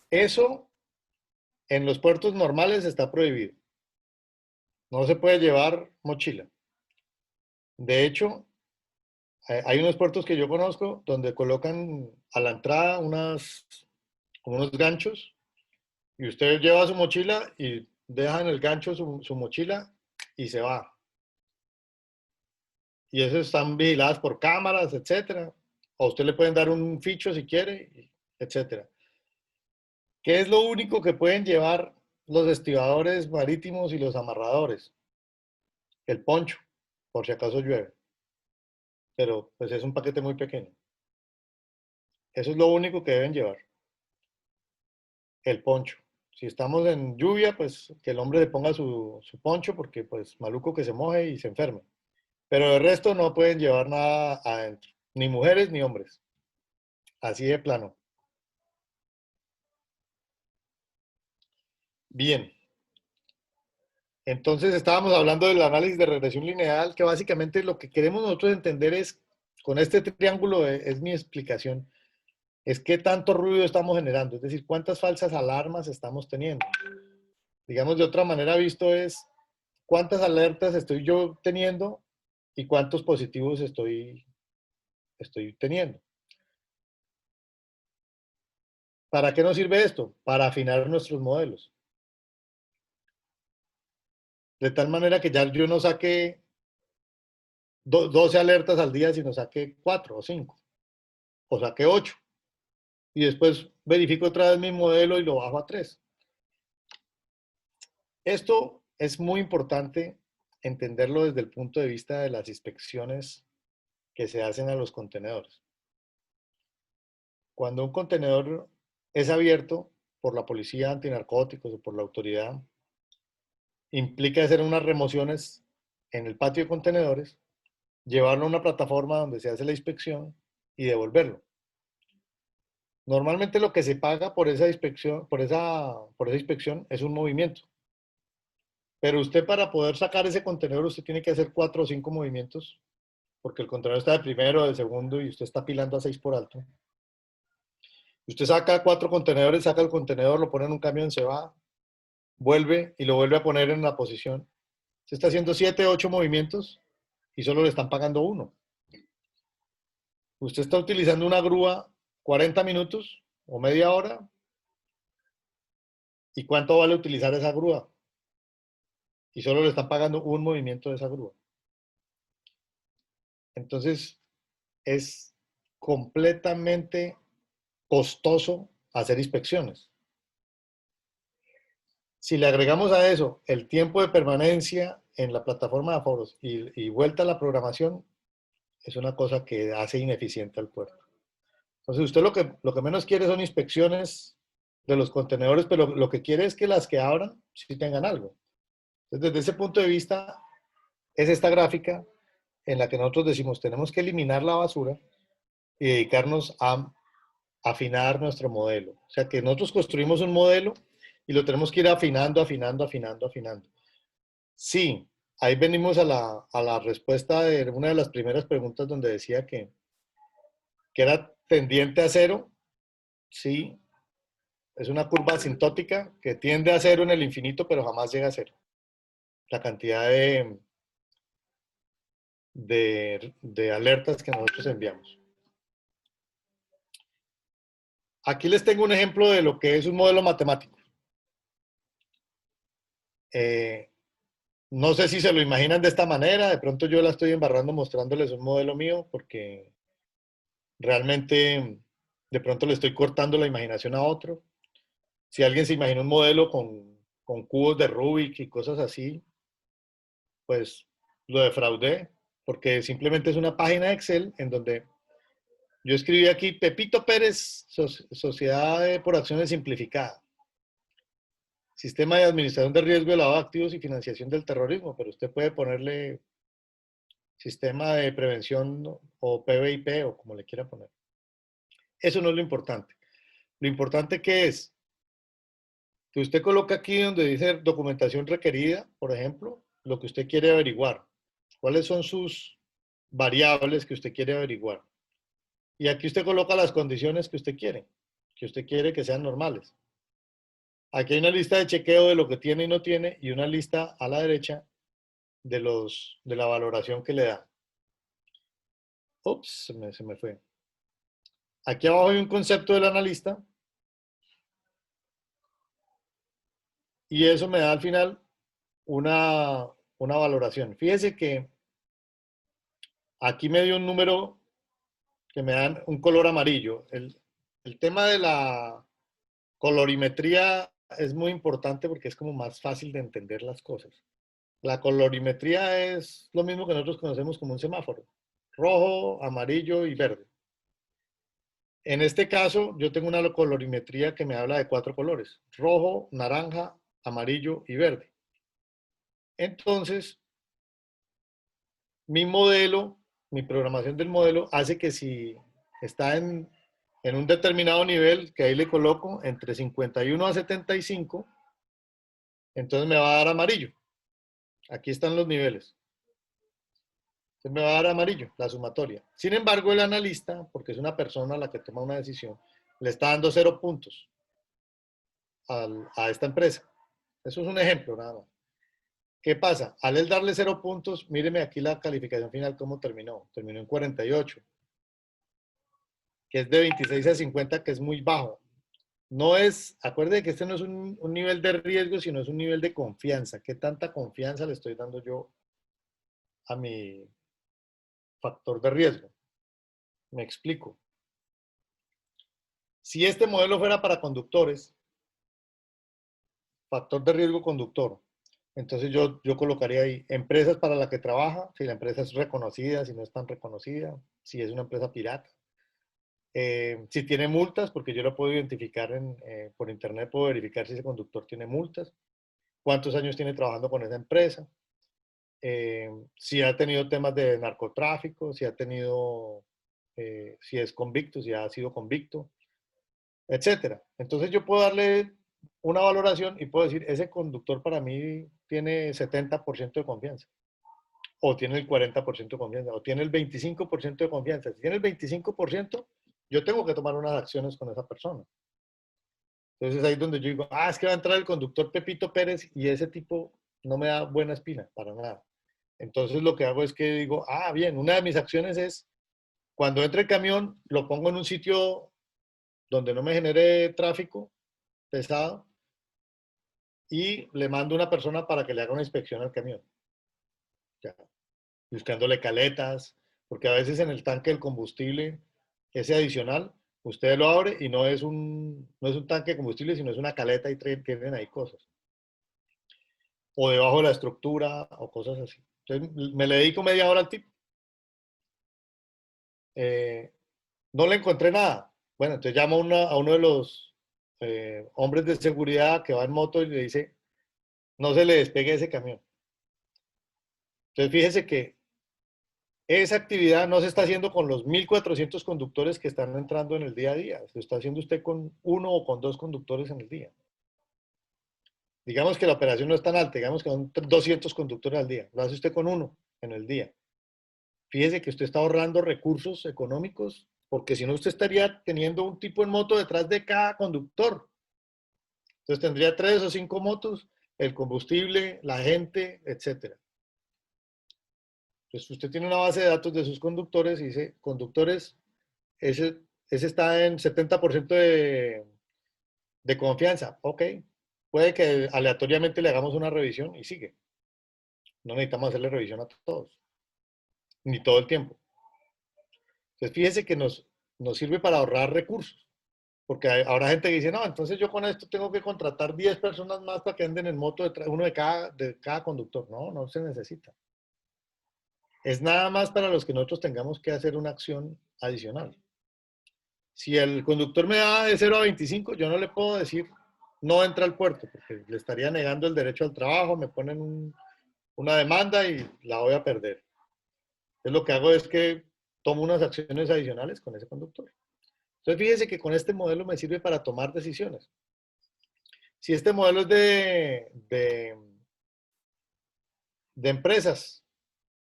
Eso en los puertos normales está prohibido. No se puede llevar mochila. De hecho, hay unos puertos que yo conozco donde colocan a la entrada como unos ganchos y usted lleva su mochila y deja en el gancho su mochila y se va. Y eso están vigiladas por cámaras, etcétera. O usted le pueden dar un ficho si quiere, etcétera. ¿Qué es lo único que pueden llevar los estibadores marítimos y los amarradores? El poncho, por si acaso llueve. Pero pues es un paquete muy pequeño. Eso es lo único que deben llevar, el poncho. Si estamos en lluvia, pues que el hombre le ponga su poncho porque pues maluco que se moje y se enferme. Pero de resto no pueden llevar nada adentro, ni mujeres ni hombres. Así de plano. Bien, entonces estábamos hablando del análisis de regresión lineal, que básicamente lo que queremos nosotros entender es, con este triángulo es mi explicación, es qué tanto ruido estamos generando, es decir, cuántas falsas alarmas estamos teniendo. Digamos, de otra manera visto es cuántas alertas estoy yo teniendo y cuántos positivos estoy teniendo. ¿Para qué nos sirve esto? Para afinar nuestros modelos. De tal manera que ya yo no saque 12 alertas al día, sino saque 4 o 5, o saque 8. Y después verifico otra vez mi modelo y lo bajo a 3. Esto es muy importante entenderlo desde el punto de vista de las inspecciones que se hacen a los contenedores. Cuando un contenedor es abierto por la policía antinarcóticos o por la autoridad, implica hacer unas remociones en el patio de contenedores, llevarlo a una plataforma donde se hace la inspección y devolverlo. Normalmente lo que se paga por esa inspección, por esa inspección es un movimiento. Pero usted para poder sacar ese contenedor, usted tiene que hacer 4 o 5 movimientos, porque el contenedor está de primero, de segundo, y usted está pilando a 6 por alto. Usted saca 4 contenedores, saca el contenedor, lo pone en un camión, se va, vuelve y lo vuelve a poner en la posición. Usted está haciendo 7, 8 movimientos y solo le están pagando uno. Usted está utilizando una grúa 40 minutos o media hora. ¿Y cuánto vale utilizar esa grúa? Y solo le están pagando un movimiento de esa grúa. Entonces, es completamente costoso hacer inspecciones. Si le agregamos a eso el tiempo de permanencia en la plataforma de aforos y vuelta a la programación, es una cosa que hace ineficiente al puerto. Entonces, usted lo que menos quiere son inspecciones de los contenedores, pero lo que quiere es que las que abran sí tengan algo. Entonces, desde ese punto de vista, es esta gráfica en la que nosotros decimos, tenemos que eliminar la basura y dedicarnos a afinar nuestro modelo. O sea, que nosotros construimos un modelo y lo tenemos que ir afinando, afinando, afinando, afinando. Sí, ahí venimos a la respuesta de una de las primeras preguntas donde decía que era tendiente a cero. Sí, es una curva asintótica que tiende a cero en el infinito, pero jamás llega a cero. La cantidad de alertas que nosotros enviamos. Aquí les tengo un ejemplo de lo que es un modelo matemático. No sé si se lo imaginan de esta manera, de pronto yo la estoy embarrando mostrándoles un modelo mío porque realmente de pronto le estoy cortando la imaginación a otro. Si alguien se imagina un modelo con cubos de Rubik y cosas así, pues lo defraudé porque simplemente es una página de Excel en donde yo escribí aquí Pepito Pérez, Sociedad por Acciones Simplificada. Sistema de Administración de Riesgo de Lavado de Activos y Financiación del Terrorismo, pero usted puede ponerle Sistema de Prevención o PBIP o como le quiera poner. Eso no es lo importante. Lo importante que es que usted coloca aquí donde dice documentación requerida, por ejemplo, lo que usted quiere averiguar. ¿Cuáles son sus variables que usted quiere averiguar? Y aquí usted coloca las condiciones que usted quiere que sean normales. Aquí hay una lista de chequeo de lo que tiene y no tiene y una lista a la derecha de la valoración que le da. Ups, se me fue. Aquí abajo hay un concepto del analista y eso me da al final una valoración. Fíjese que aquí me dio un número que me dan un color amarillo. El tema de la colorimetría es muy importante porque es como más fácil de entender las cosas. La colorimetría es lo mismo que nosotros conocemos como un semáforo. Rojo, amarillo y verde. En este caso, yo tengo una colorimetría que me habla de 4 colores. Rojo, naranja, amarillo y verde. Entonces, mi modelo, mi programación del modelo hace que si está en un determinado nivel, que ahí le coloco entre 51 a 75, entonces me va a dar amarillo. Aquí están los niveles. Entonces me va a dar amarillo, la sumatoria. Sin embargo, el analista, porque es una persona la que toma una decisión, le está dando 0 puntos a esta empresa. Eso es un ejemplo nada más. ¿Qué pasa? Al él darle 0 puntos, míreme aquí la calificación final cómo terminó. Terminó en 48, que es de 26 a 50, que es muy bajo. no es, acuerde que este no es un nivel de riesgo, sino es un nivel de confianza. ¿Qué tanta confianza le estoy dando yo a mi factor de riesgo? Me explico. Si este modelo fuera para conductores, factor de riesgo conductor, entonces yo colocaría ahí empresas para la que trabaja, si la empresa es reconocida, si no es tan reconocida, si es una empresa pirata. Si tiene multas, porque yo lo puedo identificar por internet, puedo verificar si ese conductor tiene multas, cuántos años tiene trabajando con esa empresa, si ha tenido temas de narcotráfico, si ha tenido, si es convicto, si ha sido convicto, etcétera. Entonces yo puedo darle una valoración y puedo decir, ese conductor para mí tiene 70% de confianza, o tiene el 40% de confianza, o tiene el 25% de confianza. Si tiene el 25%, yo tengo que tomar unas acciones con esa persona. Entonces ahí es donde yo digo, es que va a entrar el conductor Pepito Pérez y ese tipo no me da buena espina, para nada. Entonces lo que hago es que digo, bien, una de mis acciones es, cuando entre el camión, lo pongo en un sitio donde no me genere tráfico pesado y le mando una persona para que le haga una inspección al camión. Ya, buscándole caletas, porque a veces en el tanque del combustible, ese adicional, usted lo abre y no es un tanque de combustible, sino es una caleta y tienen ahí cosas. O debajo de la estructura o cosas así. Entonces me le dedico media hora al tipo. Eh, no le encontré nada. Bueno, entonces llamo a uno de los hombres de seguridad que va en moto y le dice, no se le despegue ese camión. Entonces fíjese que esa actividad no se está haciendo con los 1.400 conductores que están entrando en el día a día. Se está haciendo usted con uno o con dos conductores en el día. Digamos que la operación no es tan alta, digamos que son 200 conductores al día. Lo hace usted con uno en el día. Fíjese que usted está ahorrando recursos económicos, porque si no usted estaría teniendo un tipo en moto detrás de cada conductor. Entonces tendría 3 o 5 motos, el combustible, la gente, etcétera. Entonces usted tiene una base de datos de sus conductores y dice, conductores, ese está en 70% de confianza. Ok, puede que aleatoriamente le hagamos una revisión y sigue. No necesitamos hacerle revisión a todos, ni todo el tiempo. Entonces fíjese que nos sirve para ahorrar recursos. Porque habrá gente que dice, no, entonces yo con esto tengo que contratar 10 personas más para que anden en moto, uno de cada conductor. No, no se necesita. Es nada más para los que nosotros tengamos que hacer una acción adicional. Si el conductor me da de 0 a 25, yo no le puedo decir no entra al puerto, porque le estaría negando el derecho al trabajo, me ponen una demanda y la voy a perder. Entonces lo que hago es que tomo unas acciones adicionales con ese conductor. Entonces fíjese que con este modelo me sirve para tomar decisiones. Si este modelo es de empresas,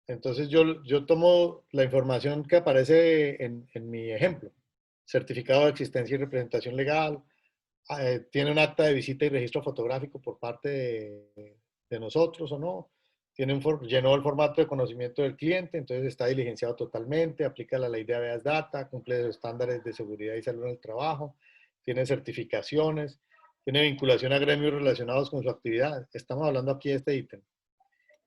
entonces yo tomo la información que aparece en mi ejemplo. Certificado de existencia y representación legal, tiene un acta de visita y registro fotográfico por parte de nosotros o no, llenó el formato de conocimiento del cliente, entonces está diligenciado totalmente, aplica la ley de habeas data, cumple los estándares de seguridad y salud en el trabajo, tiene certificaciones, tiene vinculación a gremios relacionados con su actividad. Estamos hablando aquí de este ítem.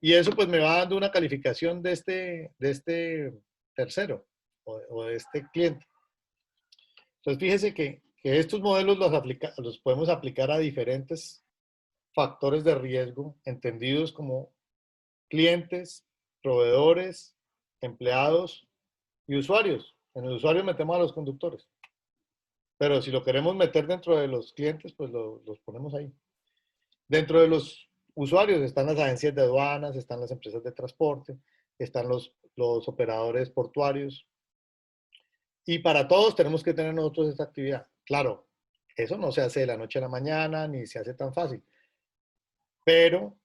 Y eso pues me va dando una calificación de este tercero o de este cliente. Entonces fíjese que estos modelos los podemos aplicar a diferentes factores de riesgo, entendidos como clientes, proveedores, empleados y usuarios. En el usuario metemos a los conductores. Pero si lo queremos meter dentro de los clientes, pues los ponemos ahí. Dentro de los usuarios están las agencias de aduanas, están las empresas de transporte, están los operadores portuarios. Y para todos tenemos que tener nosotros esta actividad. Claro, eso no se hace de la noche a la mañana, ni se hace tan fácil. Pero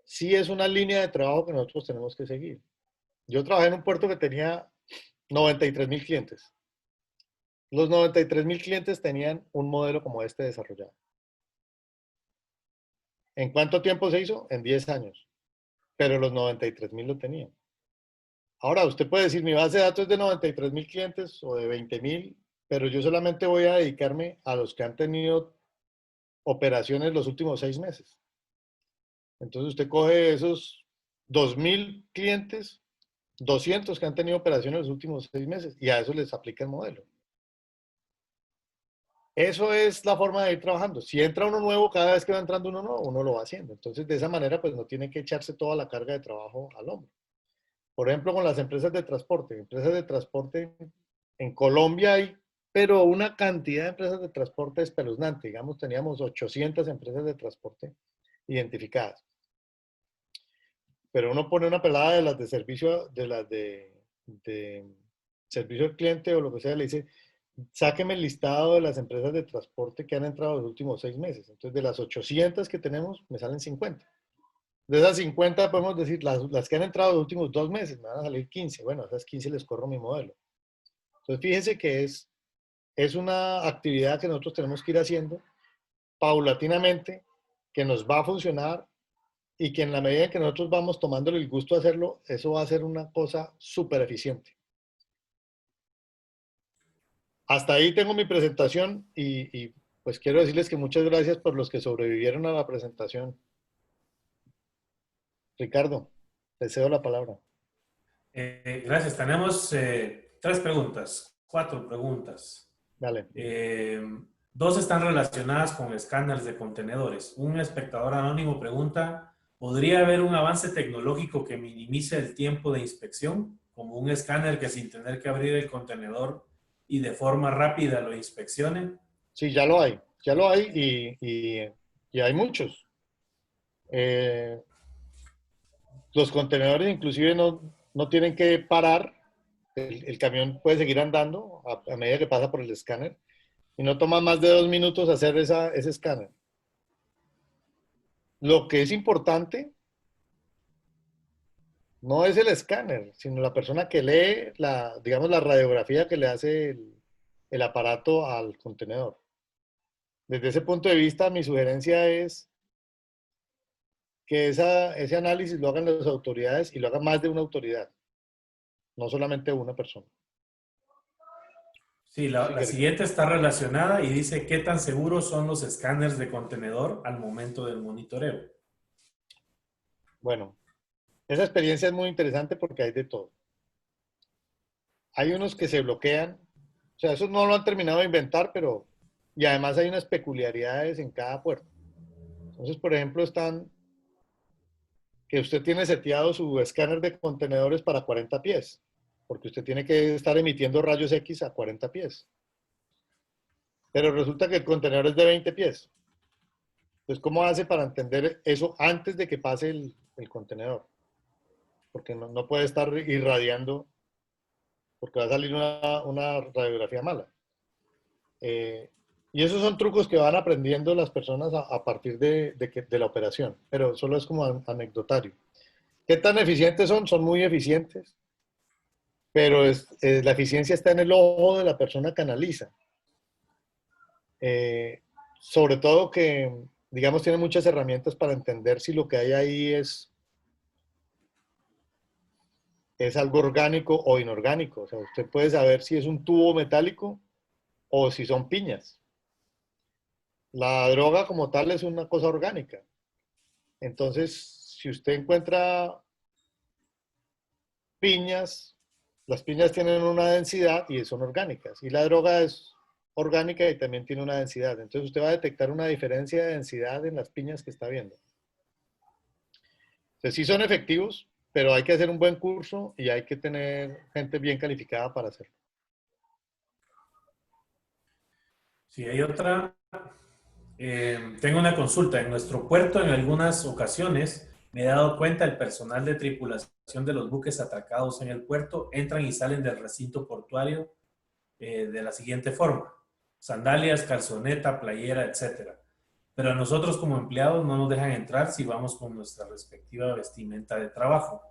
sí es una línea de trabajo que nosotros tenemos que seguir. Yo trabajé en un puerto que tenía 93.000 clientes. Los 93.000 clientes tenían un modelo como este desarrollado. ¿En cuánto tiempo se hizo? En 10 años. Pero los 93.000 lo tenían. Ahora, usted puede decir, mi base de datos es de 93.000 clientes o de 20.000. pero yo solamente voy a dedicarme a los que han tenido operaciones los últimos 6 meses. Entonces usted coge esos 2.000 clientes, 200 que han tenido operaciones los últimos 6 meses y a eso les aplica el modelo. Eso es la forma de ir trabajando. Si entra uno nuevo, cada vez que va entrando uno nuevo, uno lo va haciendo. Entonces, de esa manera, pues no tiene que echarse toda la carga de trabajo al hombro. Por ejemplo, con las empresas de transporte. Empresas de transporte en Colombia hay, pero una cantidad de empresas de transporte espeluznante. Digamos, teníamos 800 empresas de transporte identificadas. Pero uno pone una pelada de las de servicio, de servicio al cliente o lo que sea, le dice, sáqueme el listado de las empresas de transporte que han entrado los últimos 6 meses. Entonces, de las 800 que tenemos, me salen 50. De esas 50, podemos decir, las que han entrado los últimos 2 meses, me van a salir 15. Bueno, a esas 15 les corro mi modelo. Entonces, fíjense que es una actividad que nosotros tenemos que ir haciendo paulatinamente, que nos va a funcionar y que en la medida en que nosotros vamos tomándole el gusto a hacerlo, eso va a ser una cosa súper eficiente. Hasta ahí tengo mi presentación y pues quiero decirles que muchas gracias por los que sobrevivieron a la presentación. Ricardo, te cedo la palabra. Gracias. Tenemos 3 preguntas, 4 preguntas. Dale. Dos están relacionadas con escáneres de contenedores. Un espectador anónimo pregunta, ¿podría haber un avance tecnológico que minimice el tiempo de inspección? Como un escáner que sin tener que abrir el contenedor y de forma rápida lo inspeccione. Sí, ya lo hay y hay muchos. Eh, los contenedores inclusive no tienen que parar, el camión puede seguir andando a medida que pasa por el escáner y no toma más de 2 minutos hacer ese escáner. Lo que es importante no es el escáner, sino la persona que lee digamos, la radiografía que le hace el aparato al contenedor. Desde ese punto de vista, mi sugerencia es que ese análisis lo hagan las autoridades y lo haga más de una autoridad, no solamente una persona. Sí, Sí, la siguiente está relacionada y dice, ¿qué tan seguros son los escáneres de contenedor al momento del monitoreo? bueno, esa experiencia es muy interesante porque hay de todo. Hay unos que se bloquean, o sea, esos no lo han terminado de inventar, pero, y además hay unas peculiaridades en cada puerto. Entonces, por ejemplo, están que usted tiene seteado su escáner de contenedores para 40 pies, porque usted tiene que estar emitiendo rayos X a 40 pies. Pero resulta que el contenedor es de 20 pies. Entonces, ¿cómo hace para entender eso antes de que pase el contenedor? Porque no puede estar irradiando, porque va a salir una radiografía mala. Y esos son trucos que van aprendiendo las personas a partir de la operación, pero solo es como anecdotario. ¿Qué tan eficientes son? Son muy eficientes, pero la eficiencia está en el ojo de la persona que analiza. Eh, sobre todo que, digamos, tiene muchas herramientas para entender si lo que hay ahí es algo orgánico o inorgánico. O sea, usted puede saber si es un tubo metálico o si son piñas. La droga como tal es una cosa orgánica. Entonces, si usted encuentra piñas, las piñas tienen una densidad y son orgánicas. Y la droga es orgánica y también tiene una densidad. Entonces usted va a detectar una diferencia de densidad en las piñas que está viendo. Entonces sí son efectivos, pero hay que hacer un buen curso y hay que tener gente bien calificada para hacerlo. Si hay otra, tengo una consulta. En nuestro puerto, en algunas ocasiones, me he dado cuenta el personal de tripulación de los buques atracados en el puerto entran y salen del recinto portuario de la siguiente forma: sandalias, calzoneta, playera, etcétera. Pero a nosotros como empleados no nos dejan entrar si vamos con nuestra respectiva vestimenta de trabajo: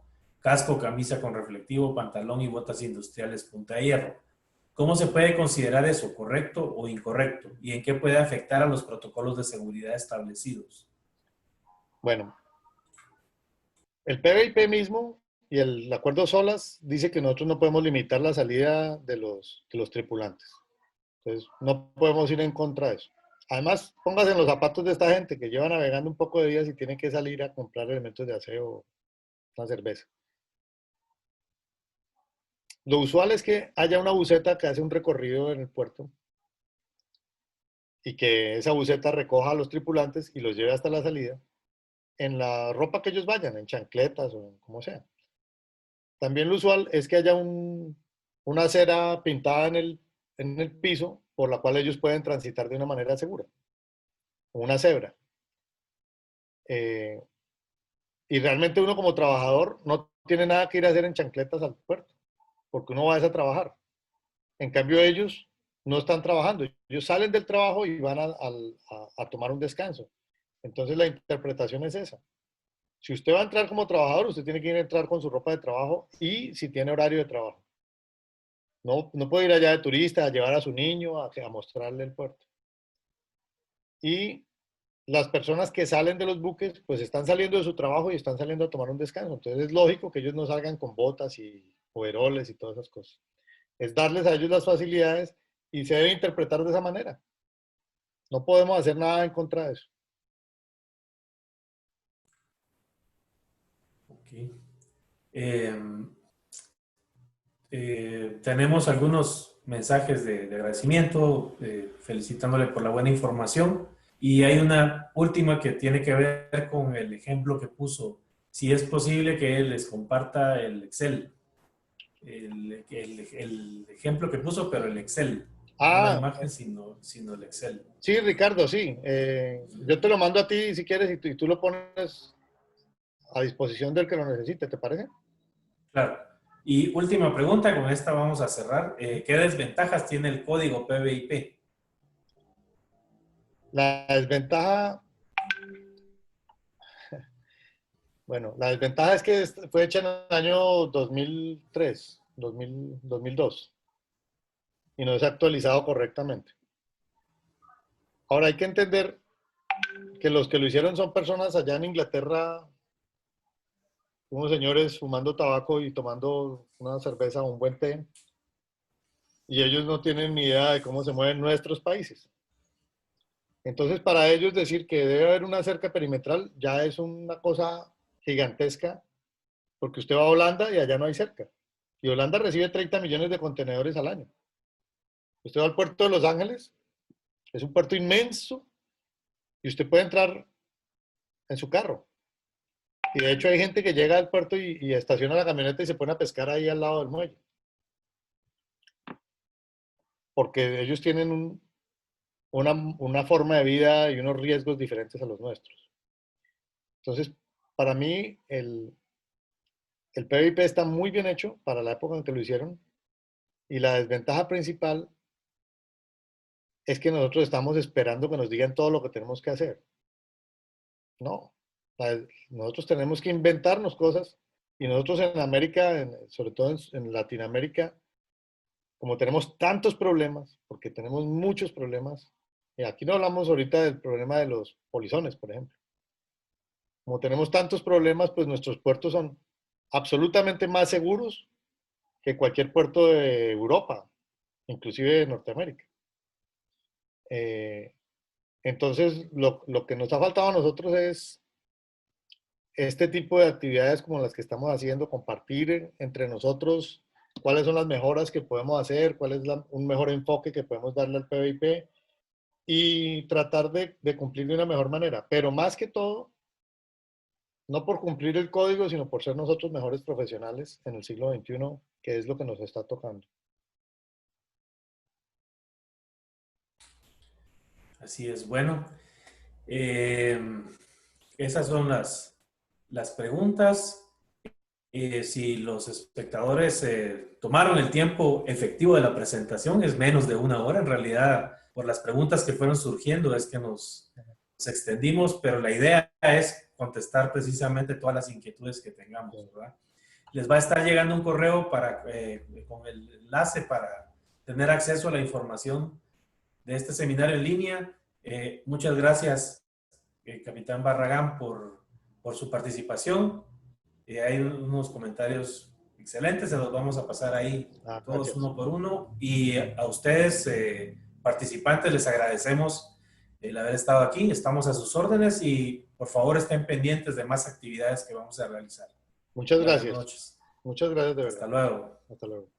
casco, camisa con reflectivo, pantalón y botas industriales punta de hierro. ¿Cómo se puede considerar eso, correcto o incorrecto? ¿Y en qué puede afectar a los protocolos de seguridad establecidos? Bueno, el PBIP mismo y el acuerdo SOLAS dice que nosotros no podemos limitar la salida de los tripulantes. Entonces, no podemos ir en contra de eso. Además, póngase en los zapatos de esta gente que lleva navegando un poco de días y tiene que salir a comprar elementos de aseo, una cerveza. Lo usual es que haya una buseta que hace un recorrido en el puerto y que esa buseta recoja a los tripulantes y los lleve hasta la salida en la ropa que ellos vayan, en chancletas o en como sea. También lo usual es que haya una acera pintada en el piso por la cual ellos pueden transitar de una manera segura, una cebra. Eh, y realmente uno como trabajador no tiene nada que ir a hacer en chancletas al puerto, porque uno va a trabajar. En cambio ellos no están trabajando, ellos salen del trabajo y van a tomar un descanso. Entonces la interpretación es esa. Si usted va a entrar como trabajador, usted tiene que ir a entrar con su ropa de trabajo y si tiene horario de trabajo. No, no puede ir allá de turista a llevar a su niño a mostrarle el puerto. Y las personas que salen de los buques, pues están saliendo de su trabajo y están saliendo a tomar un descanso. Entonces es lógico que ellos no salgan con botas y overoles y todas esas cosas. Es darles a ellos las facilidades y se debe interpretar de esa manera. No podemos hacer nada en contra de eso. Ok. Tenemos algunos mensajes de agradecimiento, felicitándole por la buena información. Y hay una última que tiene que ver con el ejemplo que puso. Si es posible que les comparta el Excel, el ejemplo que puso, pero el Excel, no la Ah, imagen, sino el Excel. sí, Ricardo, sí. Yo te lo mando a ti si quieres y tú lo pones a disposición del que lo necesite, ¿te parece? Claro. Y última pregunta, con esta vamos a cerrar. ¿Qué desventajas tiene el código PBIP? La desventaja, bueno, la desventaja es que fue hecha en el año 2003, 2002 y no es actualizado correctamente. Ahora hay que entender que los que lo hicieron son personas allá en Inglaterra, unos señores fumando tabaco y tomando una cerveza o un buen té, y ellos no tienen ni idea de cómo se mueven nuestros países. Entonces, para ellos decir que debe haber una cerca perimetral ya es una cosa gigantesca, porque usted va a Holanda y allá no hay cerca. Y Holanda recibe 30 millones de contenedores al año. Usted va al puerto de Los Ángeles, es un puerto inmenso, y usted puede entrar en su carro. Y de hecho hay gente que llega al puerto y estaciona la camioneta y se pone a pescar ahí al lado del muelle. Porque ellos tienen una forma de vida y unos riesgos diferentes a los nuestros. Entonces, para mí, el PVP está muy bien hecho para la época en que lo hicieron. Y la desventaja principal es que nosotros estamos esperando que nos digan todo lo que tenemos que hacer. No, nosotros tenemos que inventarnos cosas y nosotros en América, sobre todo en Latinoamérica, como tenemos tantos problemas, porque tenemos muchos problemas, y aquí no hablamos ahorita del problema de los polizones, por ejemplo. Como tenemos tantos problemas, pues nuestros puertos son absolutamente más seguros que cualquier puerto de Europa, inclusive de Norteamérica. Eh, entonces, lo que nos ha faltado a nosotros es este tipo de actividades como las que estamos haciendo, compartir entre nosotros cuáles son las mejoras que podemos hacer, cuál es un mejor enfoque que podemos darle al PVP y tratar de cumplir de una mejor manera. Pero más que todo, no por cumplir el código, sino por ser nosotros mejores profesionales en el siglo XXI, que es lo que nos está tocando. Así es. Bueno, eh, esas son las preguntas. Si los espectadores tomaron el tiempo efectivo de la presentación, es menos de una hora. En realidad, por las preguntas que fueron surgiendo, es que nos extendimos, pero la idea es contestar precisamente todas las inquietudes que tengamos, ¿verdad? Les va a estar llegando un correo con el enlace para tener acceso a la información de este seminario en línea. Muchas gracias, Capitán Barragán, por su participación. Hay unos comentarios excelentes, se los vamos a pasar ahí todos Gracias. uno por uno. Y a ustedes, participantes les agradecemos el haber estado aquí. Estamos a sus órdenes y por favor estén pendientes de más actividades que vamos a realizar. Muchas Buenas gracias. noches. Muchas gracias de Hasta verdad. luego. Hasta luego.